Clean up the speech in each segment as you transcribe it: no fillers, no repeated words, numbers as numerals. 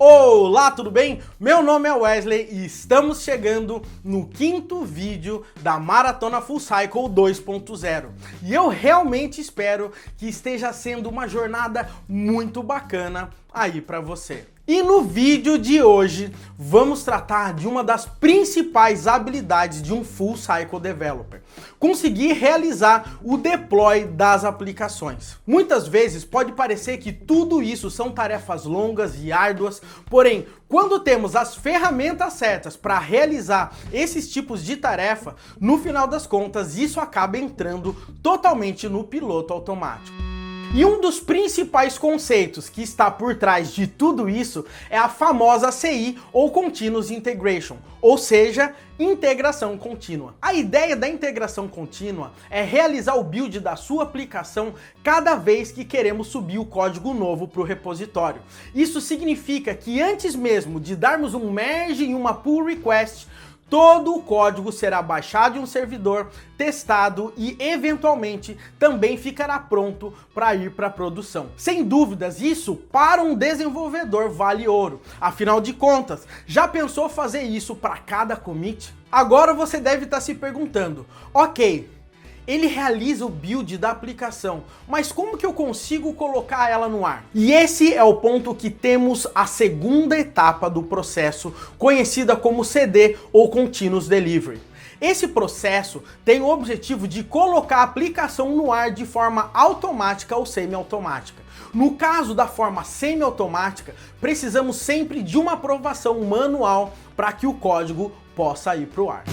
Olá, tudo bem? Meu nome é Wesley e estamos chegando no quinto vídeo da Maratona Full Cycle 2.0. E eu realmente espero que esteja sendo uma jornada muito bacana aí para você. E no vídeo de hoje vamos tratar de uma das principais habilidades de um Full Cycle Developer: conseguir realizar o deploy das aplicações. Muitas vezes pode parecer que tudo isso são tarefas longas e árduas, porém, quando temos as ferramentas certas para realizar esses tipos de tarefa, no final das contas isso acaba entrando totalmente no piloto automático. E um dos principais conceitos que está por trás de tudo isso é a famosa CI ou Continuous Integration, ou seja, integração contínua. A ideia da integração contínua é realizar o build da sua aplicação cada vez que queremos subir o código novo para o repositório. Isso significa que antes mesmo de darmos um merge em uma pull request, todo o código será baixado em um servidor, testado e, eventualmente, também ficará pronto para ir para a produção. Sem dúvidas, isso para um desenvolvedor vale ouro. Afinal de contas, já pensou fazer isso para cada commit? Agora você deve estar se perguntando, ok, ele realiza o build da aplicação, mas como que eu consigo colocar ela no ar? E esse é o ponto que temos a segunda etapa do processo, conhecida como CD ou Continuous Delivery. Esse processo tem o objetivo de colocar a aplicação no ar de forma automática ou semi-automática. No caso da forma semi-automática, precisamos sempre de uma aprovação manual para que o código possa ir para o ar.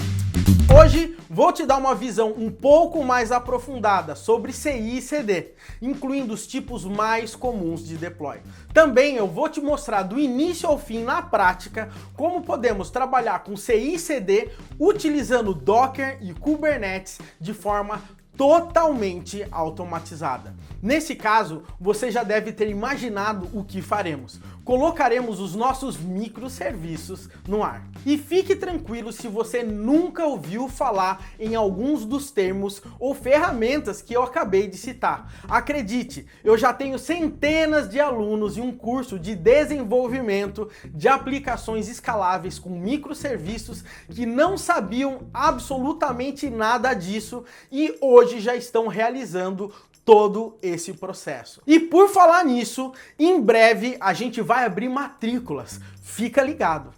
Hoje vou te dar uma visão um pouco mais aprofundada sobre CI e CD, incluindo os tipos mais comuns de deploy. Também eu vou te mostrar do início ao fim na prática como podemos trabalhar com CI e CD utilizando Docker e Kubernetes de forma totalmente automatizada. Nesse caso, você já deve ter imaginado o que faremos. Colocaremos os nossos microserviços no ar. E fique tranquilo se você nunca ouviu falar em alguns dos termos ou ferramentas que eu acabei de citar. Acredite, eu já tenho centenas de alunos em um curso de desenvolvimento de aplicações escaláveis com microserviços que não sabiam absolutamente nada disso e hoje já estão realizando todo esse processo. E por falar nisso, em breve a gente vai abrir matrículas. Fica ligado.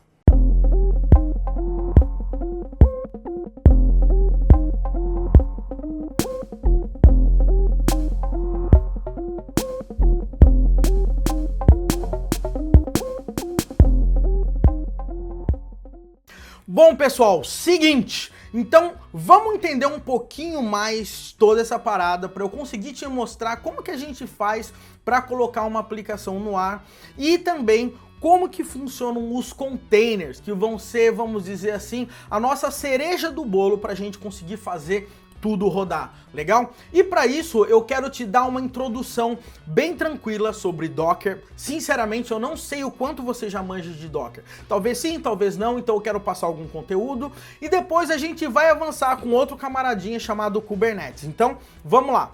Bom, pessoal, seguinte, então vamos entender um pouquinho mais toda essa parada para eu conseguir te mostrar como que a gente faz para colocar uma aplicação no ar e também como que funcionam os containers, que vão ser, vamos dizer assim, a nossa cereja do bolo para a gente conseguir fazer tudo rodar, legal? E para isso eu quero te dar uma introdução bem tranquila sobre Docker. Sinceramente, eu não sei o quanto você já manja de Docker. Talvez sim, talvez não, então eu quero passar algum conteúdo e depois a gente vai avançar com outro camaradinha chamado Kubernetes. Então, vamos lá.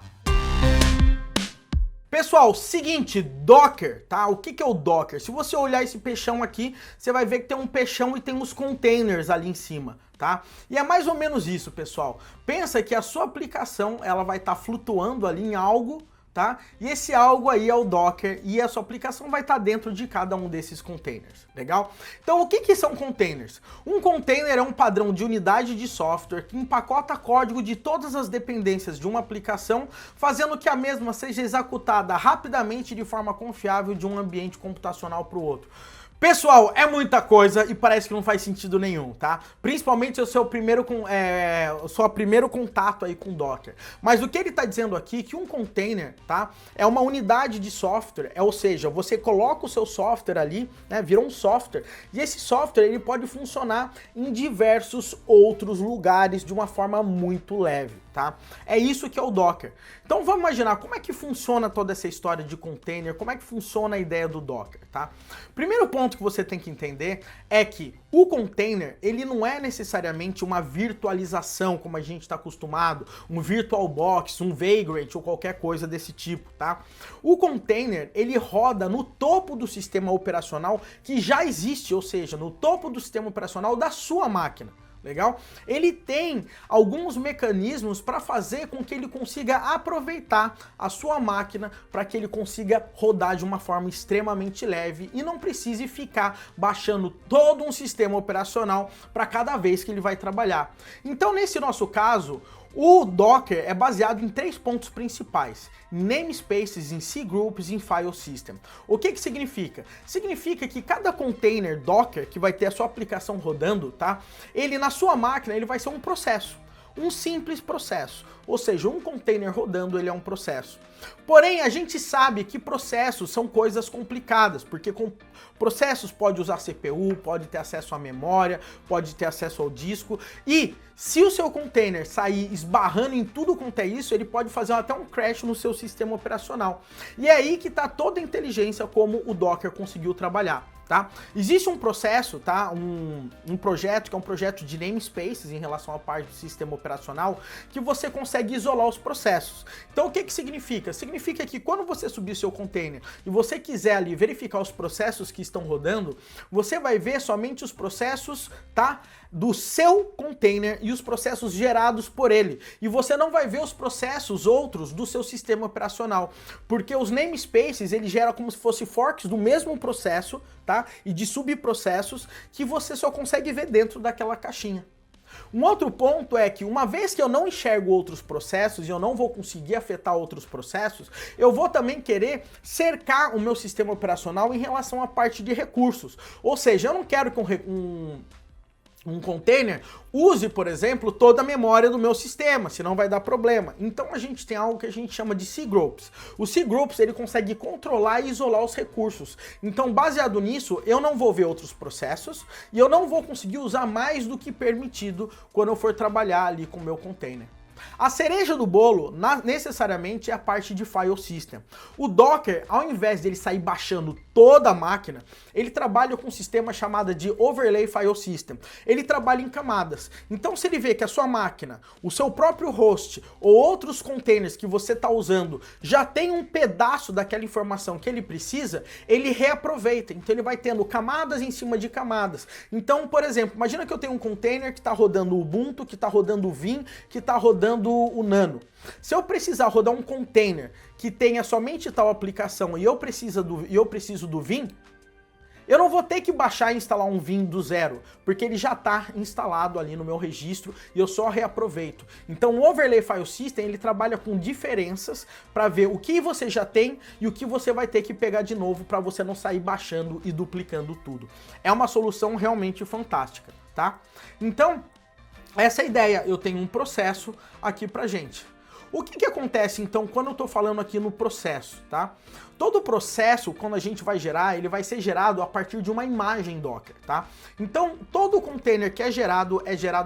Pessoal, seguinte, Docker, tá? O que é o Docker? Se você olhar esse peixão aqui, você vai ver que tem um peixão e tem uns containers ali em cima, tá? E é mais ou menos isso, pessoal. Pensa que a sua aplicação, ela vai estar flutuando ali em algo, tá? E esse algo aí é o Docker e a sua aplicação vai estar dentro de cada um desses containers, legal? Então o que são containers? Um container é um padrão de unidade de software que empacota código de todas as dependências de uma aplicação, fazendo que a mesma seja executada rapidamente de forma confiável de um ambiente computacional para o outro. Pessoal, é muita coisa e parece que não faz sentido nenhum, tá? Principalmente o seu primeiro contato aí com Docker. Mas o que ele está dizendo aqui é que um container, tá? É uma unidade de software, ou seja, você coloca o seu software ali, né? Vira um software e esse software ele pode funcionar em diversos outros lugares de uma forma muito leve. tá? É isso que é o Docker. Então vamos imaginar como é que funciona toda essa história de container, como é que funciona a ideia do Docker, tá? Primeiro ponto que você tem que entender é que o container, ele não é necessariamente uma virtualização, como a gente está acostumado, um VirtualBox, um Vagrant ou qualquer coisa desse tipo, tá? O container, ele roda no topo do sistema operacional que já existe, ou seja, no topo do sistema operacional da sua máquina. Legal? Ele tem alguns mecanismos para fazer com que ele consiga aproveitar a sua máquina para que ele consiga rodar de uma forma extremamente leve e não precise ficar baixando todo um sistema operacional para cada vez que ele vai trabalhar. Então, nesse nosso caso, o Docker é baseado em 3 pontos principais: namespaces, em cgroups e em file system. O que significa? Significa que cada container Docker que vai ter a sua aplicação rodando, tá? Ele na sua máquina ele vai ser um processo. Um simples processo, ou seja, um container rodando ele é um processo. Porém, a gente sabe que processos são coisas complicadas, porque com processos pode usar CPU, pode ter acesso à memória, pode ter acesso ao disco, e se o seu container sair esbarrando em tudo quanto é isso, ele pode fazer até um crash no seu sistema operacional. E é aí que está toda a inteligência como o Docker conseguiu trabalhar. Tá? Existe um processo, tá? um projeto que é um projeto de namespaces em relação à parte do sistema operacional, que você consegue isolar os processos. Então o que significa? Significa que quando você subir seu container e você quiser ali verificar os processos que estão rodando, você vai ver somente os processos, tá? Do seu container e os processos gerados por ele. E você não vai ver os processos outros do seu sistema operacional, porque os namespaces ele gera como se fosse forks do mesmo processo, tá? E de subprocessos que você só consegue ver dentro daquela caixinha. Um outro ponto é que uma vez que eu não enxergo outros processos e eu não vou conseguir afetar outros processos, eu vou também querer cercar o meu sistema operacional em relação à parte de recursos. Ou seja, eu não quero que um container use, por exemplo, toda a memória do meu sistema, senão vai dar problema. Então a gente tem algo que a gente chama de cgroups. O cgroups ele consegue controlar e isolar os recursos. Então, baseado nisso, eu não vou ver outros processos e eu não vou conseguir usar mais do que permitido quando eu for trabalhar ali com o meu container. A cereja do bolo, necessariamente, é a parte de file system. O Docker, ao invés dele sair baixando toda a máquina, ele trabalha com um sistema chamado de Overlay File System. Ele trabalha em camadas. Então, se ele vê que a sua máquina, o seu próprio host ou outros containers que você está usando já tem um pedaço daquela informação que ele precisa, ele reaproveita. Então, ele vai tendo camadas em cima de camadas. Então, por exemplo, imagina que eu tenho um container que está rodando o Ubuntu, que está rodando o Vim, que está rodando o Nano. Se eu precisar rodar um container que tenha somente tal aplicação e eu preciso do Vim, eu não vou ter que baixar e instalar um Vim do zero, porque ele já está instalado ali no meu registro e eu só reaproveito. Então o Overlay File System ele trabalha com diferenças para ver o que você já tem e o que você vai ter que pegar de novo para você não sair baixando e duplicando tudo. É uma solução realmente fantástica, tá? Então, essa é a ideia, eu tenho um processo aqui pra gente. O que acontece então quando eu estou falando aqui no processo, tá? Todo processo, quando a gente vai gerar, ele vai ser gerado a partir de uma imagem Docker, tá? Então, todo container que é gerado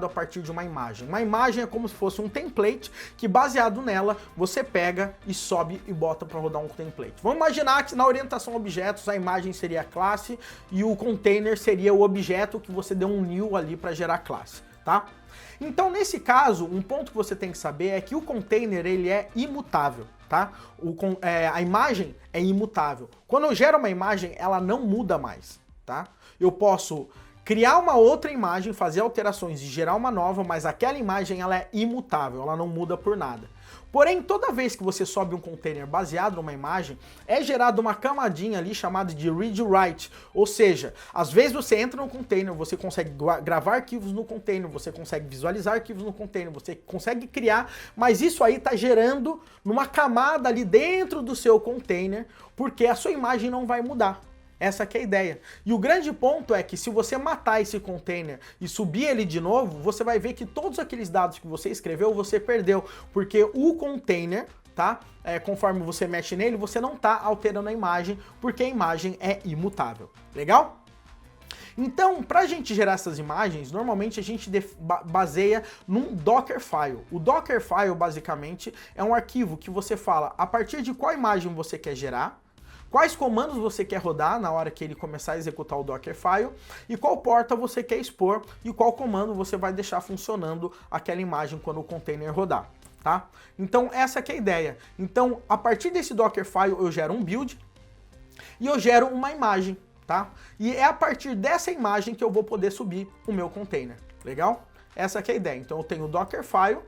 a partir de uma imagem. Uma imagem é como se fosse um template que, baseado nela, você pega e sobe e bota para rodar um template. Vamos imaginar que na orientação a objetos, a imagem seria a classe e o container seria o objeto que você deu um new ali para gerar a classe, tá? Então, nesse caso, um ponto que você tem que saber é que o container ele é imutável, tá? A imagem é imutável. Quando eu gero uma imagem, ela não muda mais, tá? Eu posso criar uma outra imagem, fazer alterações e gerar uma nova, mas aquela imagem ela é imutável, ela não muda por nada. Porém, toda vez que você sobe um container baseado numa imagem, é gerada uma camadinha ali chamada de read-write, ou seja, às vezes você entra no container, você consegue gravar arquivos no container, você consegue visualizar arquivos no container, você consegue criar, mas isso aí está gerando numa camada ali dentro do seu container, porque a sua imagem não vai mudar. Essa que é a ideia. E o grande ponto é que se você matar esse container e subir ele de novo, você vai ver que todos aqueles dados que você escreveu, você perdeu. Porque o container, tá? Conforme você mexe nele, você não está alterando a imagem, porque a imagem é imutável. Legal? Então, para a gente gerar essas imagens, normalmente a gente baseia num Dockerfile. O Dockerfile, basicamente, é um arquivo que você fala a partir de qual imagem você quer gerar, quais comandos você quer rodar na hora que ele começar a executar o Dockerfile e qual porta você quer expor e qual comando você vai deixar funcionando aquela imagem quando o container rodar, tá? Então essa que é a ideia. Então a partir desse Dockerfile eu gero um build e eu gero uma imagem, tá? E é a partir dessa imagem que eu vou poder subir o meu container, legal? Essa que é a ideia. Então eu tenho o Dockerfile,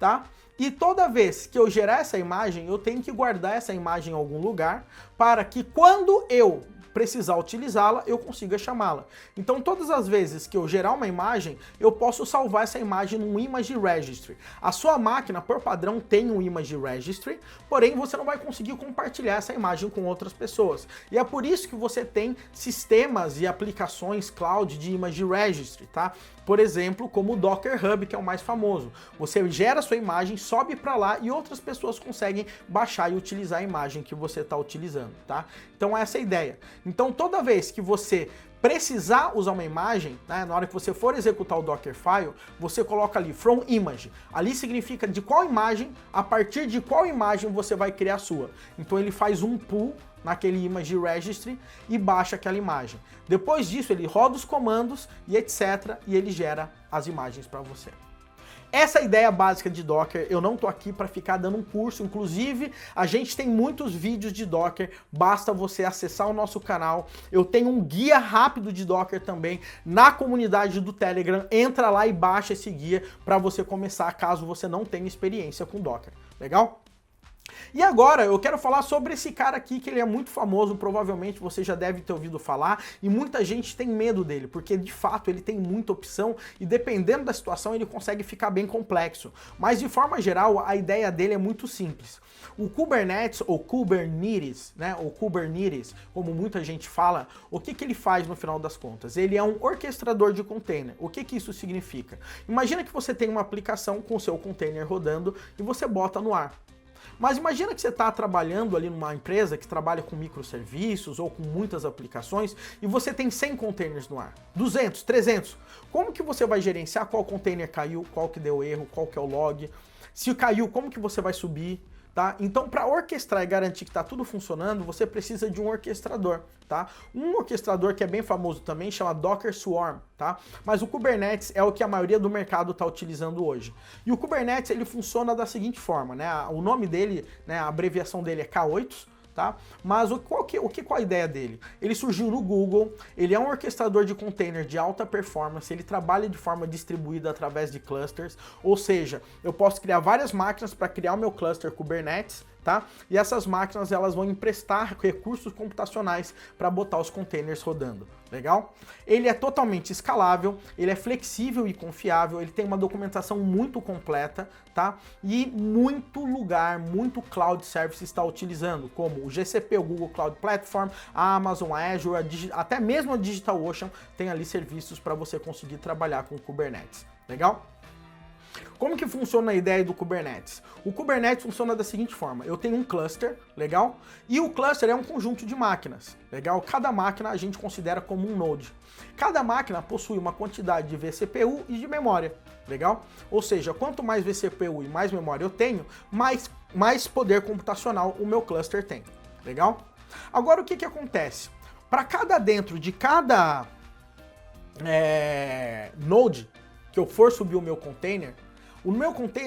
tá? E toda vez que eu gerar essa imagem, eu tenho que guardar essa imagem em algum lugar para que quando eu precisar utilizá-la, eu consiga chamá-la. Então todas as vezes que eu gerar uma imagem, eu posso salvar essa imagem num Image Registry. A sua máquina, por padrão, tem um Image Registry, porém você não vai conseguir compartilhar essa imagem com outras pessoas. E é por isso que você tem sistemas e aplicações cloud de Image Registry, tá? Por exemplo, como o Docker Hub, que é o mais famoso. Você gera a sua imagem, sobe para lá e outras pessoas conseguem baixar e utilizar a imagem que você está utilizando, tá? Então essa é a ideia. Então toda vez que você precisar usar uma imagem, né, na hora que você for executar o Dockerfile, você coloca ali from image. Ali significa de qual imagem, a partir de qual imagem você vai criar a sua. Então ele faz um pull naquele Image Registry e baixa aquela imagem. Depois disso ele roda os comandos e etc. e ele gera as imagens para você. Essa é a ideia básica de Docker. Eu não tô aqui para ficar dando um curso, inclusive a gente tem muitos vídeos de Docker, basta você acessar o nosso canal. Eu tenho um guia rápido de Docker também na comunidade do Telegram, entra lá e baixa esse guia para você começar caso você não tenha experiência com Docker, legal? E agora eu quero falar sobre esse cara aqui, que ele é muito famoso, provavelmente você já deve ter ouvido falar, e muita gente tem medo dele, porque de fato ele tem muita opção e dependendo da situação ele consegue ficar bem complexo. Mas de forma geral a ideia dele é muito simples. O Kubernetes, ou Kubernetes, né, ou Kubernetes, como muita gente fala, o que ele faz no final das contas? Ele é um orquestrador de container. O que isso significa? Imagina que você tem uma aplicação com o seu container rodando e você bota no ar. Mas imagina que você está trabalhando ali numa empresa que trabalha com microserviços ou com muitas aplicações e você tem 100 containers no ar, 200, 300. Como que você vai gerenciar qual container caiu, qual que deu erro, qual que é o log? Se caiu, como que você vai subir? Tá? Então, para orquestrar e garantir que está tudo funcionando, você precisa de um orquestrador, tá? Um orquestrador que é bem famoso também chama Docker Swarm, tá? Mas o Kubernetes é o que a maioria do mercado está utilizando hoje. E o Kubernetes ele funciona da seguinte forma, né? O nome dele, né, a abreviação dele é K8. Tá? Mas qual a ideia dele? Ele surgiu no Google, ele é um orquestrador de container de alta performance, ele trabalha de forma distribuída através de clusters, ou seja, eu posso criar várias máquinas para criar o meu cluster Kubernetes, tá? E essas máquinas elas vão emprestar recursos computacionais para botar os containers rodando, legal? Ele é totalmente escalável, ele é flexível e confiável, ele tem uma documentação muito completa, tá? E muito muito cloud service está utilizando, como o GCP, o Google Cloud Platform, a Amazon, a Azure, até mesmo a DigitalOcean tem ali serviços para você conseguir trabalhar com o Kubernetes, legal? Como que funciona a ideia do Kubernetes? O Kubernetes funciona da seguinte forma, eu tenho um cluster, legal? E o cluster é um conjunto de máquinas, legal? Cada máquina a gente considera como um node. Cada máquina possui uma quantidade de vCPU e de memória, legal? Ou seja, quanto mais vCPU e mais memória eu tenho, mais poder computacional o meu cluster tem, legal? Agora o que acontece? Dentro de cada node que eu for subir o meu container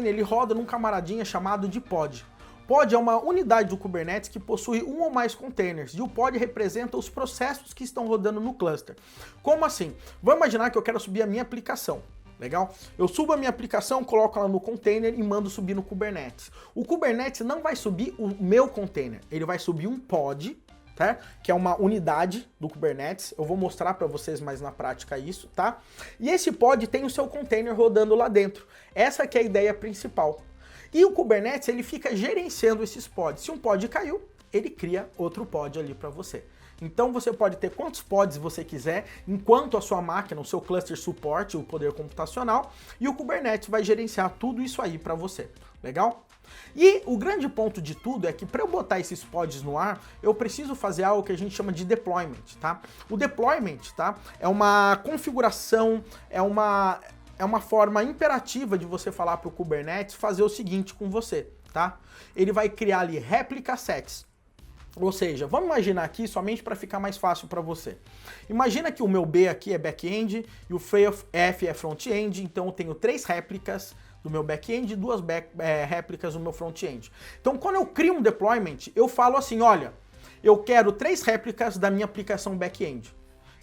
ele roda num camaradinha chamado de pod. Pod é uma unidade do Kubernetes que possui um ou mais containers, e o pod representa os processos que estão rodando no cluster. Como assim? Vamos imaginar que eu quero subir a minha aplicação. Legal? Eu subo a minha aplicação, coloco ela no container e mando subir no Kubernetes. O Kubernetes não vai subir o meu container, ele vai subir um pod, tá? Que é uma unidade do Kubernetes. Eu vou mostrar para vocês mais na prática isso, tá? E esse pod tem o seu container rodando lá dentro. Essa que é a ideia principal. E o Kubernetes ele fica gerenciando esses pods. Se um pod caiu, ele cria outro pod ali para você. Então você pode ter quantos pods você quiser, enquanto a sua máquina, o seu cluster suporte o poder computacional, e o Kubernetes vai gerenciar tudo isso aí para você. Legal? E o grande ponto de tudo é que para eu botar esses pods no ar, eu preciso fazer algo que a gente chama de deployment, tá? O deployment, tá, é uma configuração, é uma forma imperativa de você falar para o Kubernetes fazer o seguinte com você, tá? Ele vai criar ali réplica sets. Ou seja, vamos imaginar aqui, somente para ficar mais fácil para você. Imagina que o meu B aqui é back-end e o F é front-end, então eu tenho 3 réplicas do meu back-end e 2 réplicas do meu front-end. Então, quando eu crio um deployment, eu falo assim, olha, eu quero 3 réplicas da minha aplicação back-end.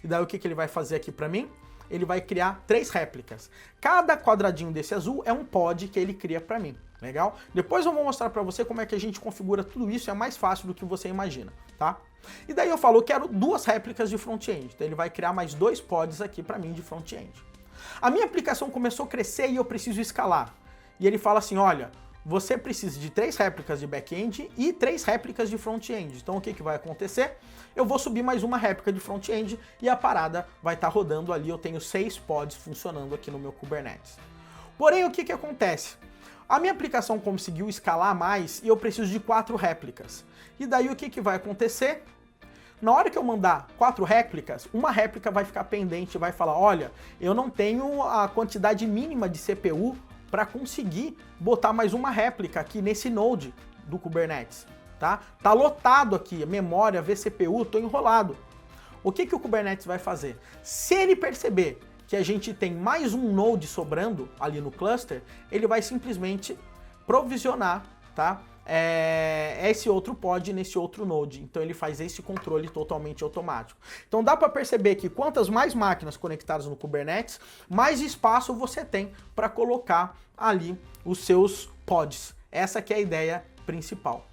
E daí o que ele vai fazer aqui para mim? Ele vai criar 3 réplicas. Cada quadradinho desse azul é um pod que ele cria para mim. Legal? Depois eu vou mostrar para você como é que a gente configura tudo isso, é mais fácil do que você imagina, tá? E daí eu falo, eu quero 2 réplicas de front-end. Então ele vai criar mais 2 pods aqui para mim de front-end. A minha aplicação começou a crescer e eu preciso escalar. E ele fala assim, olha, você precisa de 3 réplicas de back-end e 3 réplicas de front-end. Então o que vai acontecer? Eu vou subir mais uma réplica de front-end e a parada vai estar rodando ali. Eu tenho 6 pods funcionando aqui no meu Kubernetes. Porém, o que acontece? A minha aplicação conseguiu escalar mais e eu preciso de 4 réplicas. E daí o que vai acontecer? Na hora que eu mandar 4 réplicas, uma réplica vai ficar pendente e vai falar, olha, eu não tenho a quantidade mínima de CPU para conseguir botar mais uma réplica aqui nesse node do Kubernetes, tá? Tá lotado aqui, a memória, vCPU, tô enrolado. O que o Kubernetes vai fazer? Se ele perceber que a gente tem mais um node sobrando ali no cluster, ele vai simplesmente provisionar, tá? Esse outro pod nesse outro node. Então ele faz esse controle totalmente automático. Então dá para perceber que quantas mais máquinas conectadas no Kubernetes, mais espaço você tem para colocar ali os seus pods. Essa que é a ideia principal.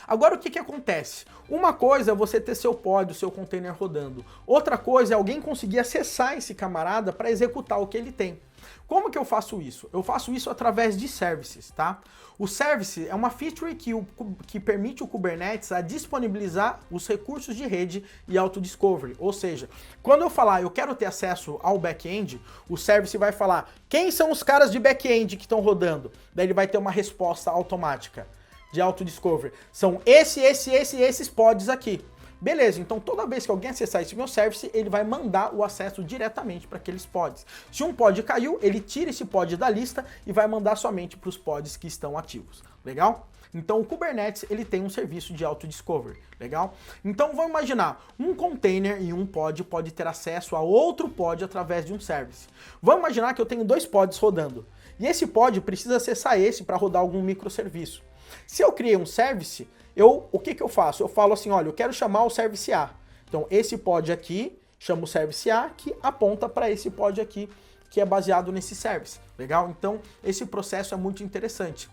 Agora o que acontece? Uma coisa é você ter seu pod, o seu container rodando. Outra coisa é alguém conseguir acessar esse camarada para executar o que ele tem. Como que eu faço isso? Eu faço isso através de services, tá? O service é uma feature que permite o Kubernetes a disponibilizar os recursos de rede e auto-discovery. Ou seja, quando eu falar eu quero ter acesso ao back-end, o service vai falar quem são os caras de back-end que estão rodando. Daí ele vai ter uma resposta automática de auto-discovery. São esses pods aqui. Beleza, então toda vez que alguém acessar esse meu service, ele vai mandar o acesso diretamente para aqueles pods. Se um pod caiu, ele tira esse pod da lista e vai mandar somente para os pods que estão ativos. Legal? Então o Kubernetes ele tem um serviço de auto-discovery. Legal? Então vamos imaginar, um container e um pod pode ter acesso a outro pod através de um service. Vamos imaginar que eu tenho 2 pods rodando. E esse pod precisa acessar esse para rodar algum microserviço. Se eu criei um service, o que eu faço? Eu falo assim, olha, eu quero chamar o service A. Então esse pod aqui chama o service A, que aponta para esse pod aqui, que é baseado nesse service. Legal? Então esse processo é muito interessante.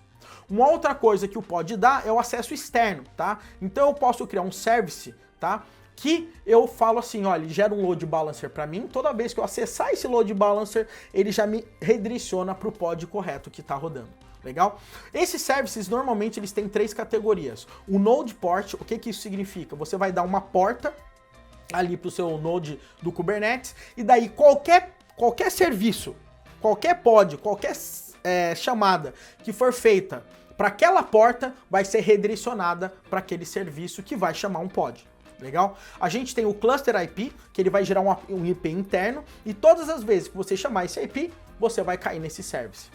Uma outra coisa que o pod dá é o acesso externo, tá? Então eu posso criar um service, tá? Que eu falo assim, olha, ele gera um load balancer para mim, toda vez que eu acessar esse load balancer, ele já me redireciona para o pod correto que está rodando. Legal? Esses services, normalmente, eles têm 3 categorias. O node port, o que isso significa? Você vai dar uma porta ali para o seu node do Kubernetes, e daí qualquer serviço, qualquer pod, qualquer chamada que for feita para aquela porta, vai ser redirecionada para aquele serviço que vai chamar um pod. Legal? A gente tem o cluster IP, que ele vai gerar um IP interno, e todas as vezes que você chamar esse IP, você vai cair nesse service.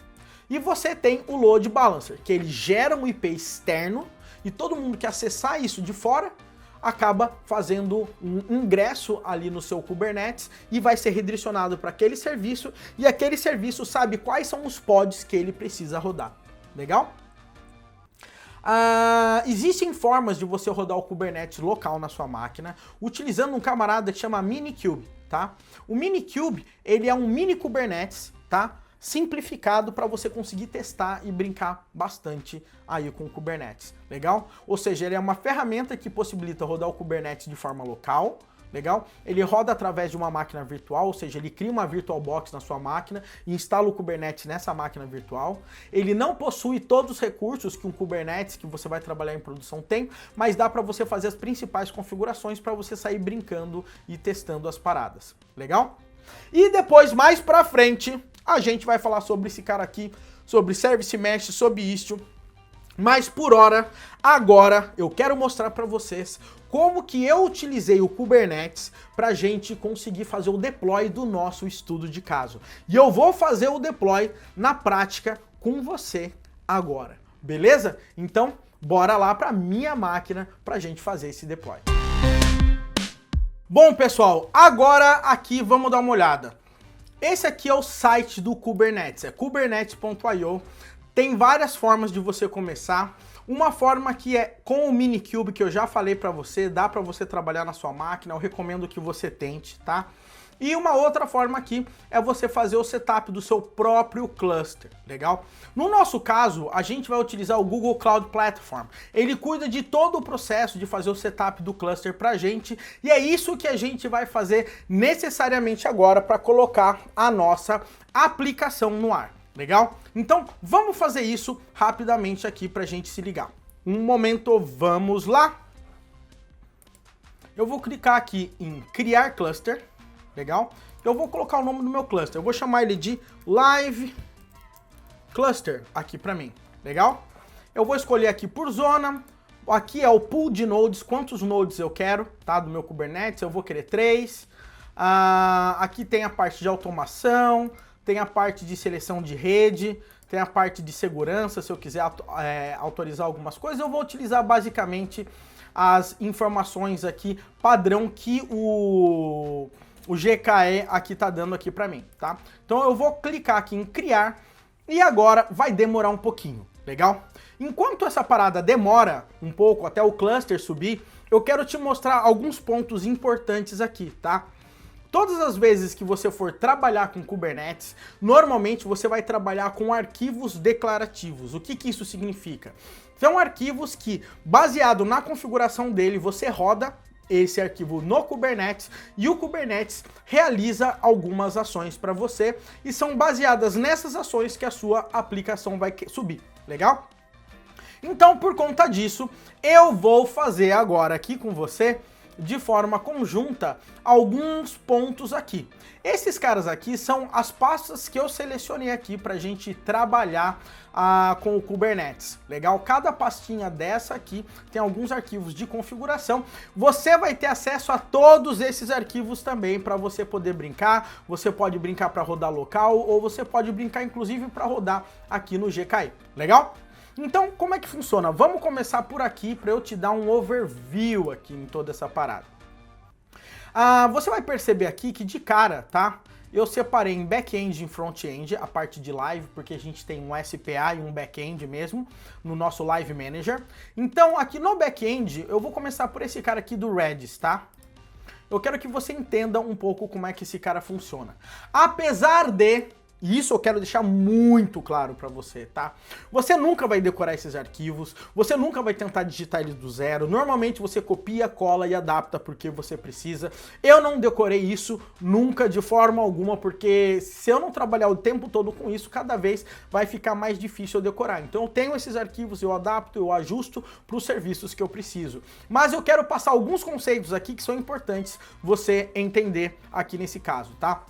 E você tem o load balancer, que ele gera um IP externo e todo mundo que acessar isso de fora acaba fazendo um ingresso ali no seu Kubernetes e vai ser redirecionado para aquele serviço e aquele serviço sabe quais são os pods que ele precisa rodar. Legal? Existem formas de você rodar o Kubernetes local na sua máquina utilizando um camarada que chama Minikube, tá? O Minikube, ele é um mini Kubernetes, tá? Simplificado para você conseguir testar e brincar bastante aí com o Kubernetes, legal? Ou seja, ele é uma ferramenta que possibilita rodar o Kubernetes de forma local, legal? Ele roda através de uma máquina virtual, ou seja, ele cria uma VirtualBox na sua máquina e instala o Kubernetes nessa máquina virtual. Ele não possui todos os recursos que um Kubernetes que você vai trabalhar em produção tem, mas dá para você fazer as principais configurações para você sair brincando e testando as paradas, legal? E depois, mais pra frente, a gente vai falar sobre esse cara aqui, sobre Service Mesh, sobre Istio Mas por hora, agora eu quero mostrar para vocês como que eu utilizei o Kubernetes para a gente conseguir fazer o deploy do nosso estudo de caso. E eu vou fazer o deploy na prática com você agora, beleza? Então, bora lá para minha máquina para a gente fazer esse deploy. Bom, pessoal, agora aqui vamos dar uma olhada. Esse aqui é o site do Kubernetes, é kubernetes.io. Tem várias formas de você começar. Uma forma que é com o Minikube, que eu já falei para você, dá para você trabalhar na sua máquina, eu recomendo que você tente, tá? E uma outra forma aqui é você fazer o setup do seu próprio cluster, legal? No nosso caso, a gente vai utilizar o Google Cloud Platform. Ele cuida de todo o processo de fazer o setup do cluster pra gente, e é isso que a gente vai fazer necessariamente agora para colocar a nossa aplicação no ar. Legal? Então, vamos fazer isso rapidamente aqui pra gente se ligar. Um momento, vamos lá. Eu vou clicar aqui em criar cluster, legal? Eu vou colocar o nome do meu cluster, eu vou chamar ele de Live Cluster aqui pra mim, legal? Eu vou escolher aqui por zona, aqui é o pool de nodes, quantos nodes eu quero, tá? Do meu Kubernetes, eu vou querer 3. Aqui tem a parte de automação, tem a parte de seleção de rede, tem a parte de segurança, se eu quiser autorizar algumas coisas, eu vou utilizar basicamente as informações aqui padrão que o GKE aqui tá dando aqui para mim, tá? Então eu vou clicar aqui em criar e agora vai demorar um pouquinho, legal? Enquanto essa parada demora um pouco até o cluster subir, eu quero te mostrar alguns pontos importantes aqui, tá? Todas as vezes que você for trabalhar com Kubernetes, normalmente você vai trabalhar com arquivos declarativos. O que que isso significa? São arquivos que, baseado na configuração dele, você roda esse arquivo no Kubernetes e o Kubernetes realiza algumas ações para você e são baseadas nessas ações que a sua aplicação vai subir, legal? Então, por conta disso, eu vou fazer agora aqui com você de forma conjunta alguns pontos aqui. Esses caras aqui são as pastas que eu selecionei aqui para a gente trabalhar com o Kubernetes, legal? Cada pastinha dessa aqui tem alguns arquivos de configuração. Você vai ter acesso a todos esses arquivos também para você poder brincar. Você pode brincar para rodar local ou você pode brincar inclusive para rodar aqui no GKE, legal? Então, como é que funciona? Vamos começar por aqui para eu te dar um overview aqui em toda essa parada. Você vai perceber aqui que de cara, tá? Eu separei em back-end e em front-end a parte de live, porque a gente tem um SPA e um back-end mesmo no nosso Live Manager. Então, aqui no back-end, eu vou começar por esse cara aqui do Redis, tá? Eu quero que você entenda um pouco como é que esse cara funciona. Apesar de... E isso eu quero deixar muito claro para você, tá? Você nunca vai decorar esses arquivos, você nunca vai tentar digitar eles do zero. Normalmente você copia, cola e adapta porque você precisa. Eu não decorei isso nunca de forma alguma, porque se eu não trabalhar o tempo todo com isso, cada vez vai ficar mais difícil eu decorar. Então eu tenho esses arquivos, eu adapto, eu ajusto para os serviços que eu preciso. Mas eu quero passar alguns conceitos aqui que são importantes você entender aqui nesse caso, tá?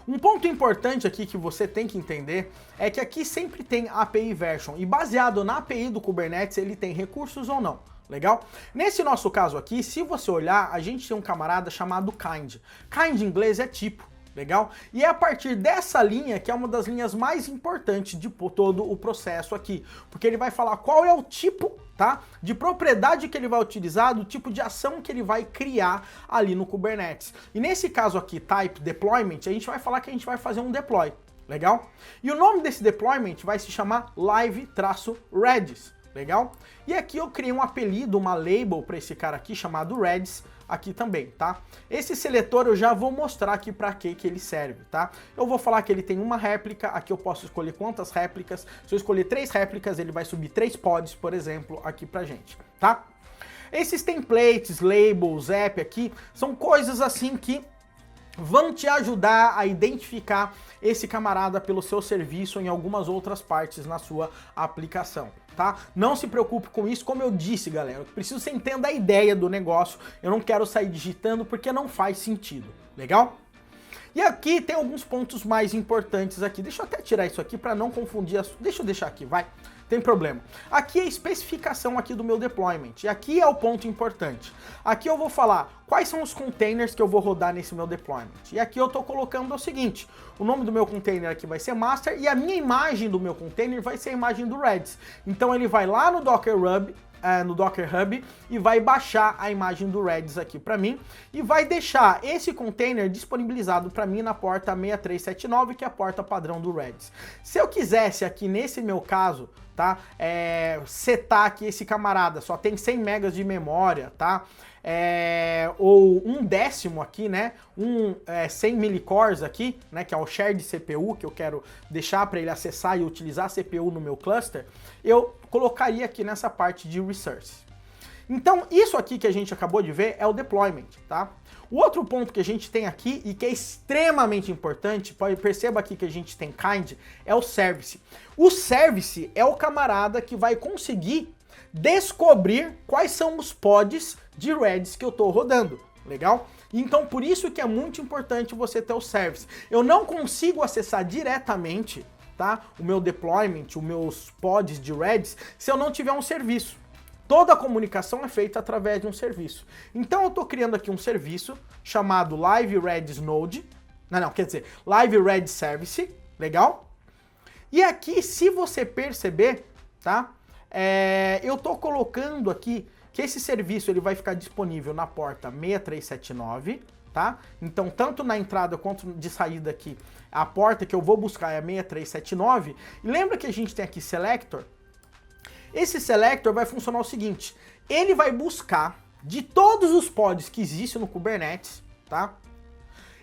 Um ponto importante aqui que você tem que entender é que aqui sempre tem API version e baseado na API do Kubernetes ele tem recursos ou não, legal? Nesse nosso caso aqui, se você olhar, a gente tem um camarada chamado kind. Kind em inglês é tipo, legal? E é a partir dessa linha que é uma das linhas mais importantes de todo o processo aqui, porque ele vai falar qual é o tipo, tá, de propriedade que ele vai utilizar, do tipo de ação que ele vai criar ali no Kubernetes. E nesse caso aqui, type deployment, a gente vai falar que a gente vai fazer um deploy, legal? E o nome desse deployment vai se chamar live-redis, legal? E aqui eu criei um apelido, uma label para esse cara aqui chamado Redis, aqui também, tá? Esse seletor eu já vou mostrar aqui para que ele serve, tá? Eu vou falar que ele tem uma réplica, aqui eu posso escolher quantas réplicas. Se eu escolher 3 réplicas, ele vai subir 3 pods, por exemplo, aqui pra gente, tá? Esses templates, labels, app aqui, são coisas assim que vão te ajudar a identificar esse camarada pelo seu serviço em algumas outras partes na sua aplicação, tá? Não se preocupe com isso, como eu disse, galera, eu preciso que você entenda a ideia do negócio, eu não quero sair digitando porque não faz sentido, legal? E aqui tem alguns pontos mais importantes aqui, deixa eu até tirar isso aqui para não confundir, deixa eu deixar aqui, vai. tem problema. Aqui é a especificação aqui do meu deployment, e aqui é o ponto importante. Aqui eu vou falar quais são os containers que eu vou rodar nesse meu deployment. E aqui eu tô colocando o seguinte, o nome do meu container aqui vai ser master, e a minha imagem do meu container vai ser a imagem do Redis. Então ele vai lá no Docker Hub e vai baixar a imagem do Redis aqui para mim e vai deixar esse container disponibilizado para mim na porta 6379, que é a porta padrão do Redis. Se eu quisesse aqui nesse meu caso, tá, setar aqui esse camarada, só tem 100 megas de memória, tá, ou 1/10 aqui, né, 100 millicores aqui, né, que é o share de CPU que eu quero deixar para ele acessar e utilizar a CPU no meu cluster, eu colocaria aqui nessa parte de resource. Então, isso aqui que a gente acabou de ver é o deployment, tá? O outro ponto que a gente tem aqui e que é extremamente importante, perceba aqui que a gente tem kind, é o service. O service é o camarada que vai conseguir descobrir quais são os pods de Redis que eu estou rodando, legal? Então, por isso que é muito importante você ter o service. Eu não consigo acessar diretamente, tá, o meu deployment, os meus pods de Redis, se eu não tiver um serviço. Toda a comunicação é feita através de um serviço. Então eu estou criando aqui um serviço chamado Live Redis Node, Live Redis Service, legal? E aqui, se você perceber, tá, eu estou colocando aqui que esse serviço ele vai ficar disponível na porta 6379, tá? Então, tanto na entrada quanto de saída aqui, a porta que eu vou buscar é a 6379. E lembra que a gente tem aqui selector? Esse selector vai funcionar o seguinte, ele vai buscar de todos os pods que existem no Kubernetes, tá?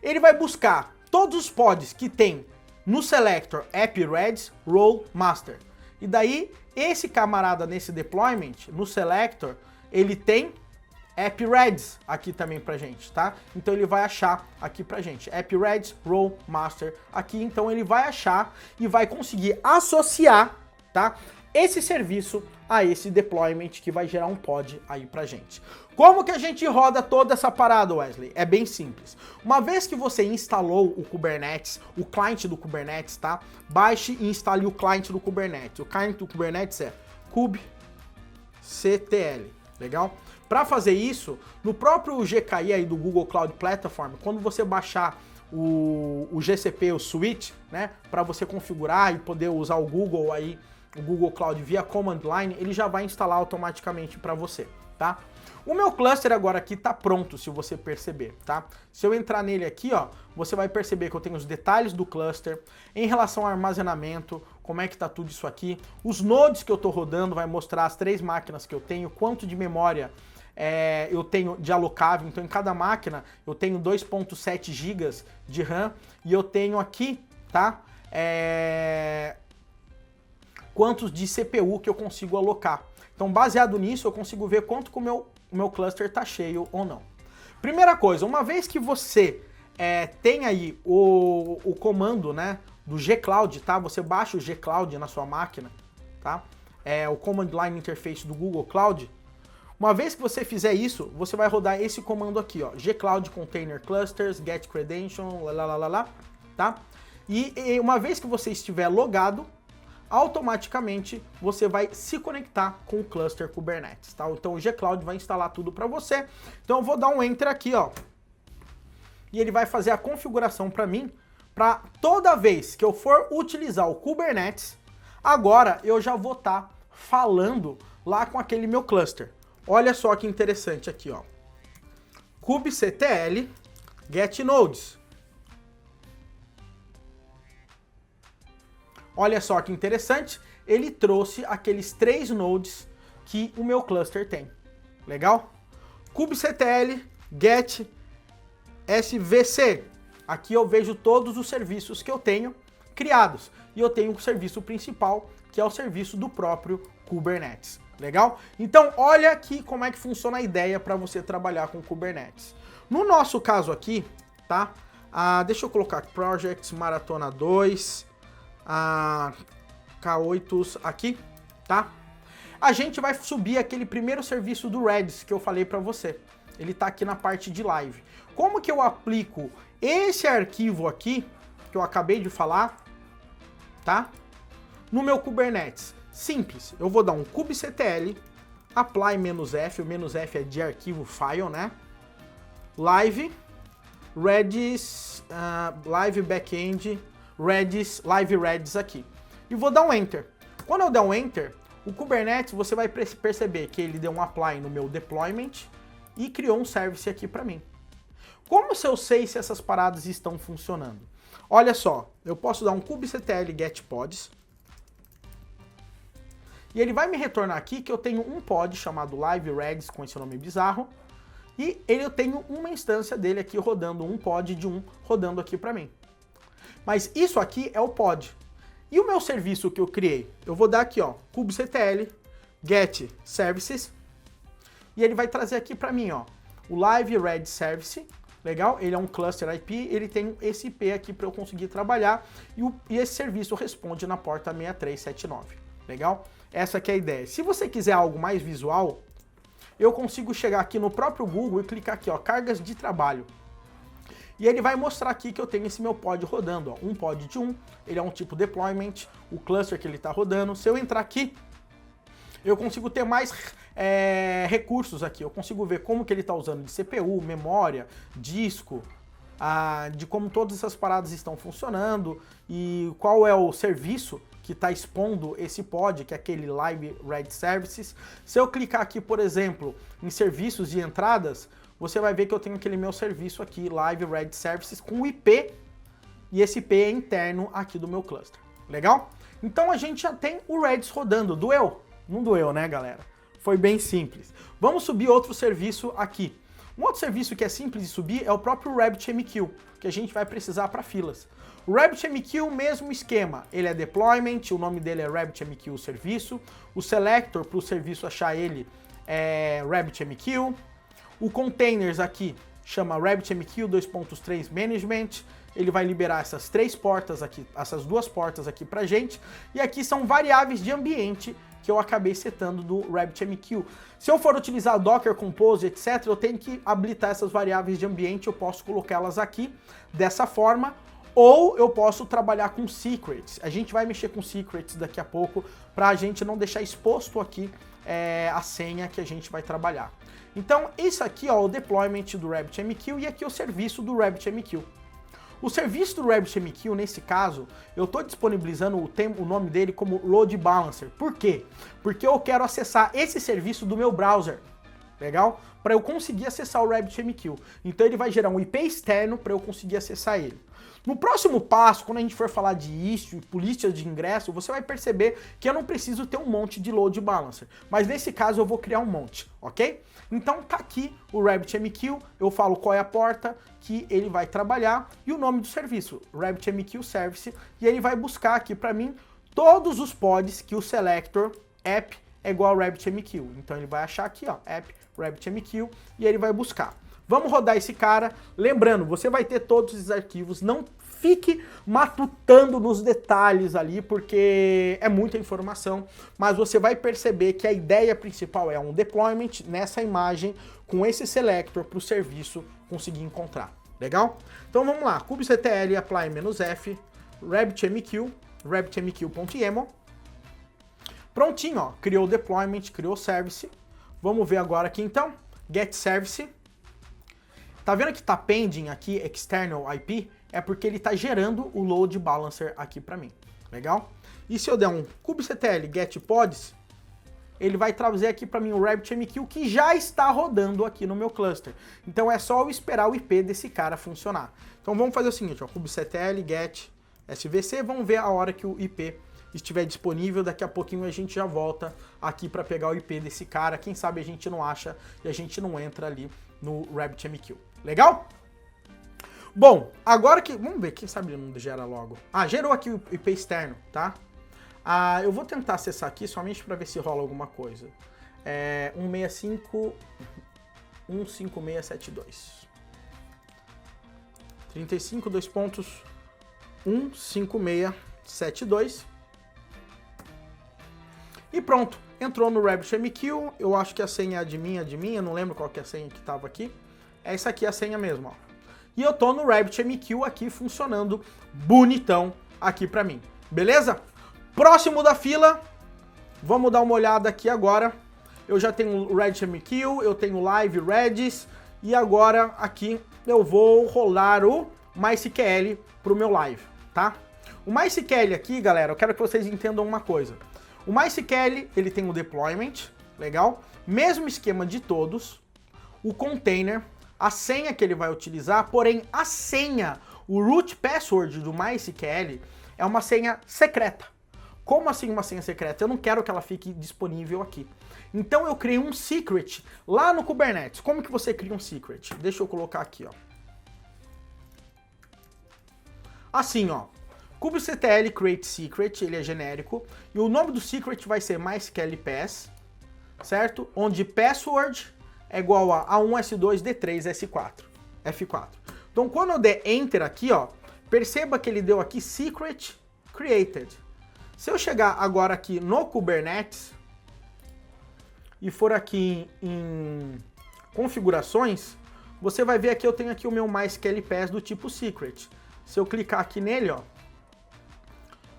Ele vai buscar todos os pods que tem no selector app Redis role master. E daí, esse camarada nesse deployment, no selector, ele tem app Redis aqui também pra gente, tá? Então ele vai achar aqui pra gente, app Redis role master aqui, então ele vai achar e vai conseguir associar, tá, esse serviço a esse deployment que vai gerar um pod aí pra gente. Como que a gente roda toda essa parada, Wesley? É bem simples. Uma vez que você instalou o Kubernetes, o cliente do Kubernetes, tá? Baixe e instale o cliente do Kubernetes. O cliente do Kubernetes é kubectl, legal? Para fazer isso, no próprio GKI aí do Google Cloud Platform, quando você baixar o GCP, o switch, né, para você configurar e poder usar o Google aí, o Google Cloud via command line, ele já vai instalar automaticamente para você, tá? O meu cluster agora aqui tá pronto, se você perceber, tá? Se eu entrar nele aqui, ó, você vai perceber que eu tenho os detalhes do cluster, em relação ao armazenamento, como é que tá tudo isso aqui, os nodes que eu tô rodando, vai mostrar as 3 máquinas que eu tenho, quanto de memória eu tenho de alocável, então em cada máquina eu tenho 2.7 GB de RAM, e eu tenho aqui, tá? Quantos de CPU que eu consigo alocar. Então, baseado nisso, eu consigo ver quanto que o meu cluster está cheio ou não. Primeira coisa, uma vez que você tem aí o comando, né, do gcloud, tá? Você baixa o gcloud na sua máquina, tá? O Command Line Interface do Google Cloud. Uma vez que você fizer isso, você vai rodar esse comando aqui, ó, gcloud container clusters, get credential, tá? E uma vez que você estiver logado, automaticamente você vai se conectar com o cluster Kubernetes, tá? Então o gcloud vai instalar tudo para você. Então eu vou dar um enter aqui, ó. E ele vai fazer a configuração para mim, para toda vez que eu for utilizar o Kubernetes, agora eu já vou estar falando lá com aquele meu cluster. Olha só que interessante aqui, ó. kubectl get nodes. Olha só que interessante, ele trouxe aqueles 3 nodes que o meu cluster tem. Legal? kubectl get svc. Aqui eu vejo todos os serviços que eu tenho criados. E eu tenho o serviço principal, que é o serviço do próprio Kubernetes. Legal? Então, olha aqui como é que funciona a ideia para você trabalhar com Kubernetes. No nosso caso aqui, tá? Deixa eu colocar Projects Maratona 2... K8 aqui, tá? A gente vai subir aquele primeiro serviço do Redis que eu falei para você. Ele tá aqui na parte de live. Como que eu aplico esse arquivo aqui, que eu acabei de falar, tá? No meu Kubernetes. Simples. Eu vou dar um kubectl, apply "-f", o "-f" é de arquivo file, né? Live, Redis, live backend, Redis, live Redis aqui. E vou dar um enter. Quando eu der um enter, o Kubernetes, você vai perceber que ele deu um apply no meu deployment e criou um service aqui para mim. Como se eu sei se essas paradas estão funcionando? Olha só, eu posso dar um kubectl get pods, e ele vai me retornar aqui que eu tenho um pod chamado live Redis, com esse nome bizarro, e eu tenho uma instância dele aqui rodando, um pod de 1 rodando aqui para mim. Mas isso aqui é o pod. E o meu serviço que eu criei? Eu vou dar aqui, ó, kubectl get services, e ele vai trazer aqui para mim, ó, o live Redis service. Legal? Ele é um cluster IP, ele tem esse IP aqui para eu conseguir trabalhar, e esse serviço responde na porta 6379. Legal? Essa aqui é a ideia. Se você quiser algo mais visual, eu consigo chegar aqui no próprio Google e clicar aqui, ó, cargas de trabalho. E ele vai mostrar aqui que eu tenho esse meu pod rodando, ó, um pod de 1, ele é um tipo deployment, o cluster que ele está rodando. Se eu entrar aqui, eu consigo ter mais recursos aqui, eu consigo ver como que ele está usando de CPU, memória, disco, de como todas essas paradas estão funcionando e qual é o serviço que está expondo esse pod, que é aquele Live Redis Services. Se eu clicar aqui, por exemplo, em serviços e entradas, você vai ver que eu tenho aquele meu serviço aqui, Live Redis Services, com o IP, e esse IP é interno aqui do meu cluster. Legal? Então a gente já tem o Redis rodando. Doeu? Não doeu, né, galera? Foi bem simples. Vamos subir outro serviço aqui. Um outro serviço que é simples de subir é o próprio RabbitMQ, que a gente vai precisar para filas. O RabbitMQ, mesmo esquema. Ele é deployment, o nome dele é RabbitMQ serviço. O selector para o serviço achar ele é RabbitMQ. O containers aqui chama RabbitMQ 2.3 Management. Ele vai liberar essas três portas aqui, essas duas portas aqui pra gente. E aqui são variáveis de ambiente que eu acabei setando do RabbitMQ. Se eu for utilizar Docker Compose, etc., eu tenho que habilitar essas variáveis de ambiente, eu posso colocá-las aqui dessa forma, ou eu posso trabalhar com secrets. A gente vai mexer com secrets daqui a pouco, para a gente não deixar exposto aqui a senha que a gente vai trabalhar. Então, isso aqui é o deployment do RabbitMQ e aqui é o serviço do RabbitMQ. O serviço do RabbitMQ, nesse caso, eu estou disponibilizando o nome dele como Load Balancer. Por quê? Porque eu quero acessar esse serviço do meu browser, legal? Para eu conseguir acessar o RabbitMQ. Então ele vai gerar um IP externo para eu conseguir acessar ele. No próximo passo, quando a gente for falar de Istio e política de ingresso, você vai perceber que eu não preciso ter um monte de load balancer. Mas nesse caso eu vou criar um monte, ok? Então tá aqui o RabbitMQ, eu falo qual é a porta que ele vai trabalhar e o nome do serviço, RabbitMQ Service, e ele vai buscar aqui para mim todos os pods que o selector app é igual ao RabbitMQ. Então ele vai achar aqui, ó, app RabbitMQ, e ele vai buscar. Vamos rodar esse cara. Lembrando, você vai ter todos os arquivos, não fique matutando nos detalhes ali, porque é muita informação, mas você vai perceber que a ideia principal é um deployment nessa imagem, com esse selector para o serviço conseguir encontrar. Legal? Então vamos lá, kubectl apply "-f", RabbitMQ, rabbitmq.yaml. Prontinho, ó, criou o deployment, criou o service. Vamos ver agora aqui então, get service. Tá vendo que tá pending aqui, external IP? É porque ele tá gerando o load balancer aqui para mim. Legal? E se eu der um kubectl get pods, ele vai trazer aqui para mim o RabbitMQ que já está rodando aqui no meu cluster. Então é só eu esperar o IP desse cara funcionar. Então vamos fazer o seguinte, ó, kubectl get svc, vamos ver a hora que o IP estiver disponível, daqui a pouquinho a gente já volta aqui para pegar o IP desse cara, quem sabe a gente não acha e a gente não entra ali no RabbitMQ. Legal? Bom, agora que... Vamos ver, quem sabe ele não gera logo. Ah, gerou aqui o IP externo, tá? Eu vou tentar acessar aqui somente para ver se rola alguma coisa. 165.15672. 35, 2 pontos, 15672. E pronto, entrou no RabbitMQ. Eu acho que a senha é de mim, eu não lembro qual que é a senha que estava aqui. Essa aqui é a senha mesmo, ó. E eu tô no RabbitMQ aqui funcionando bonitão aqui pra mim. Beleza? Próximo da fila, Vamos dar uma olhada aqui agora. Eu já tenho o RabbitMQ, eu tenho o Live Redis e agora aqui eu vou rolar o MySQL para o meu live, tá? O MySQL aqui, galera, eu quero que vocês entendam uma coisa. O MySQL, ele tem o deployment, legal? Mesmo esquema de todos, o container, a senha que ele vai utilizar, porém a senha, o root password do MySQL é uma senha secreta. Como assim uma senha secreta? Eu não quero que ela fique disponível aqui. Então eu criei um secret lá no Kubernetes. Como que você cria um secret? Deixa eu colocar aqui, ó. Assim, ó. kubectl create secret, ele é genérico, e o nome do secret vai ser MySQL pass, certo? Onde password é igual a A1, S2, D3, S4, F4. Então quando eu der enter aqui, ó, perceba que ele deu aqui secret created. Se eu chegar agora aqui no Kubernetes e for aqui em configurações, você vai ver aqui, eu tenho aqui o meu MySQL pass do tipo secret. Se eu clicar aqui nele, ó,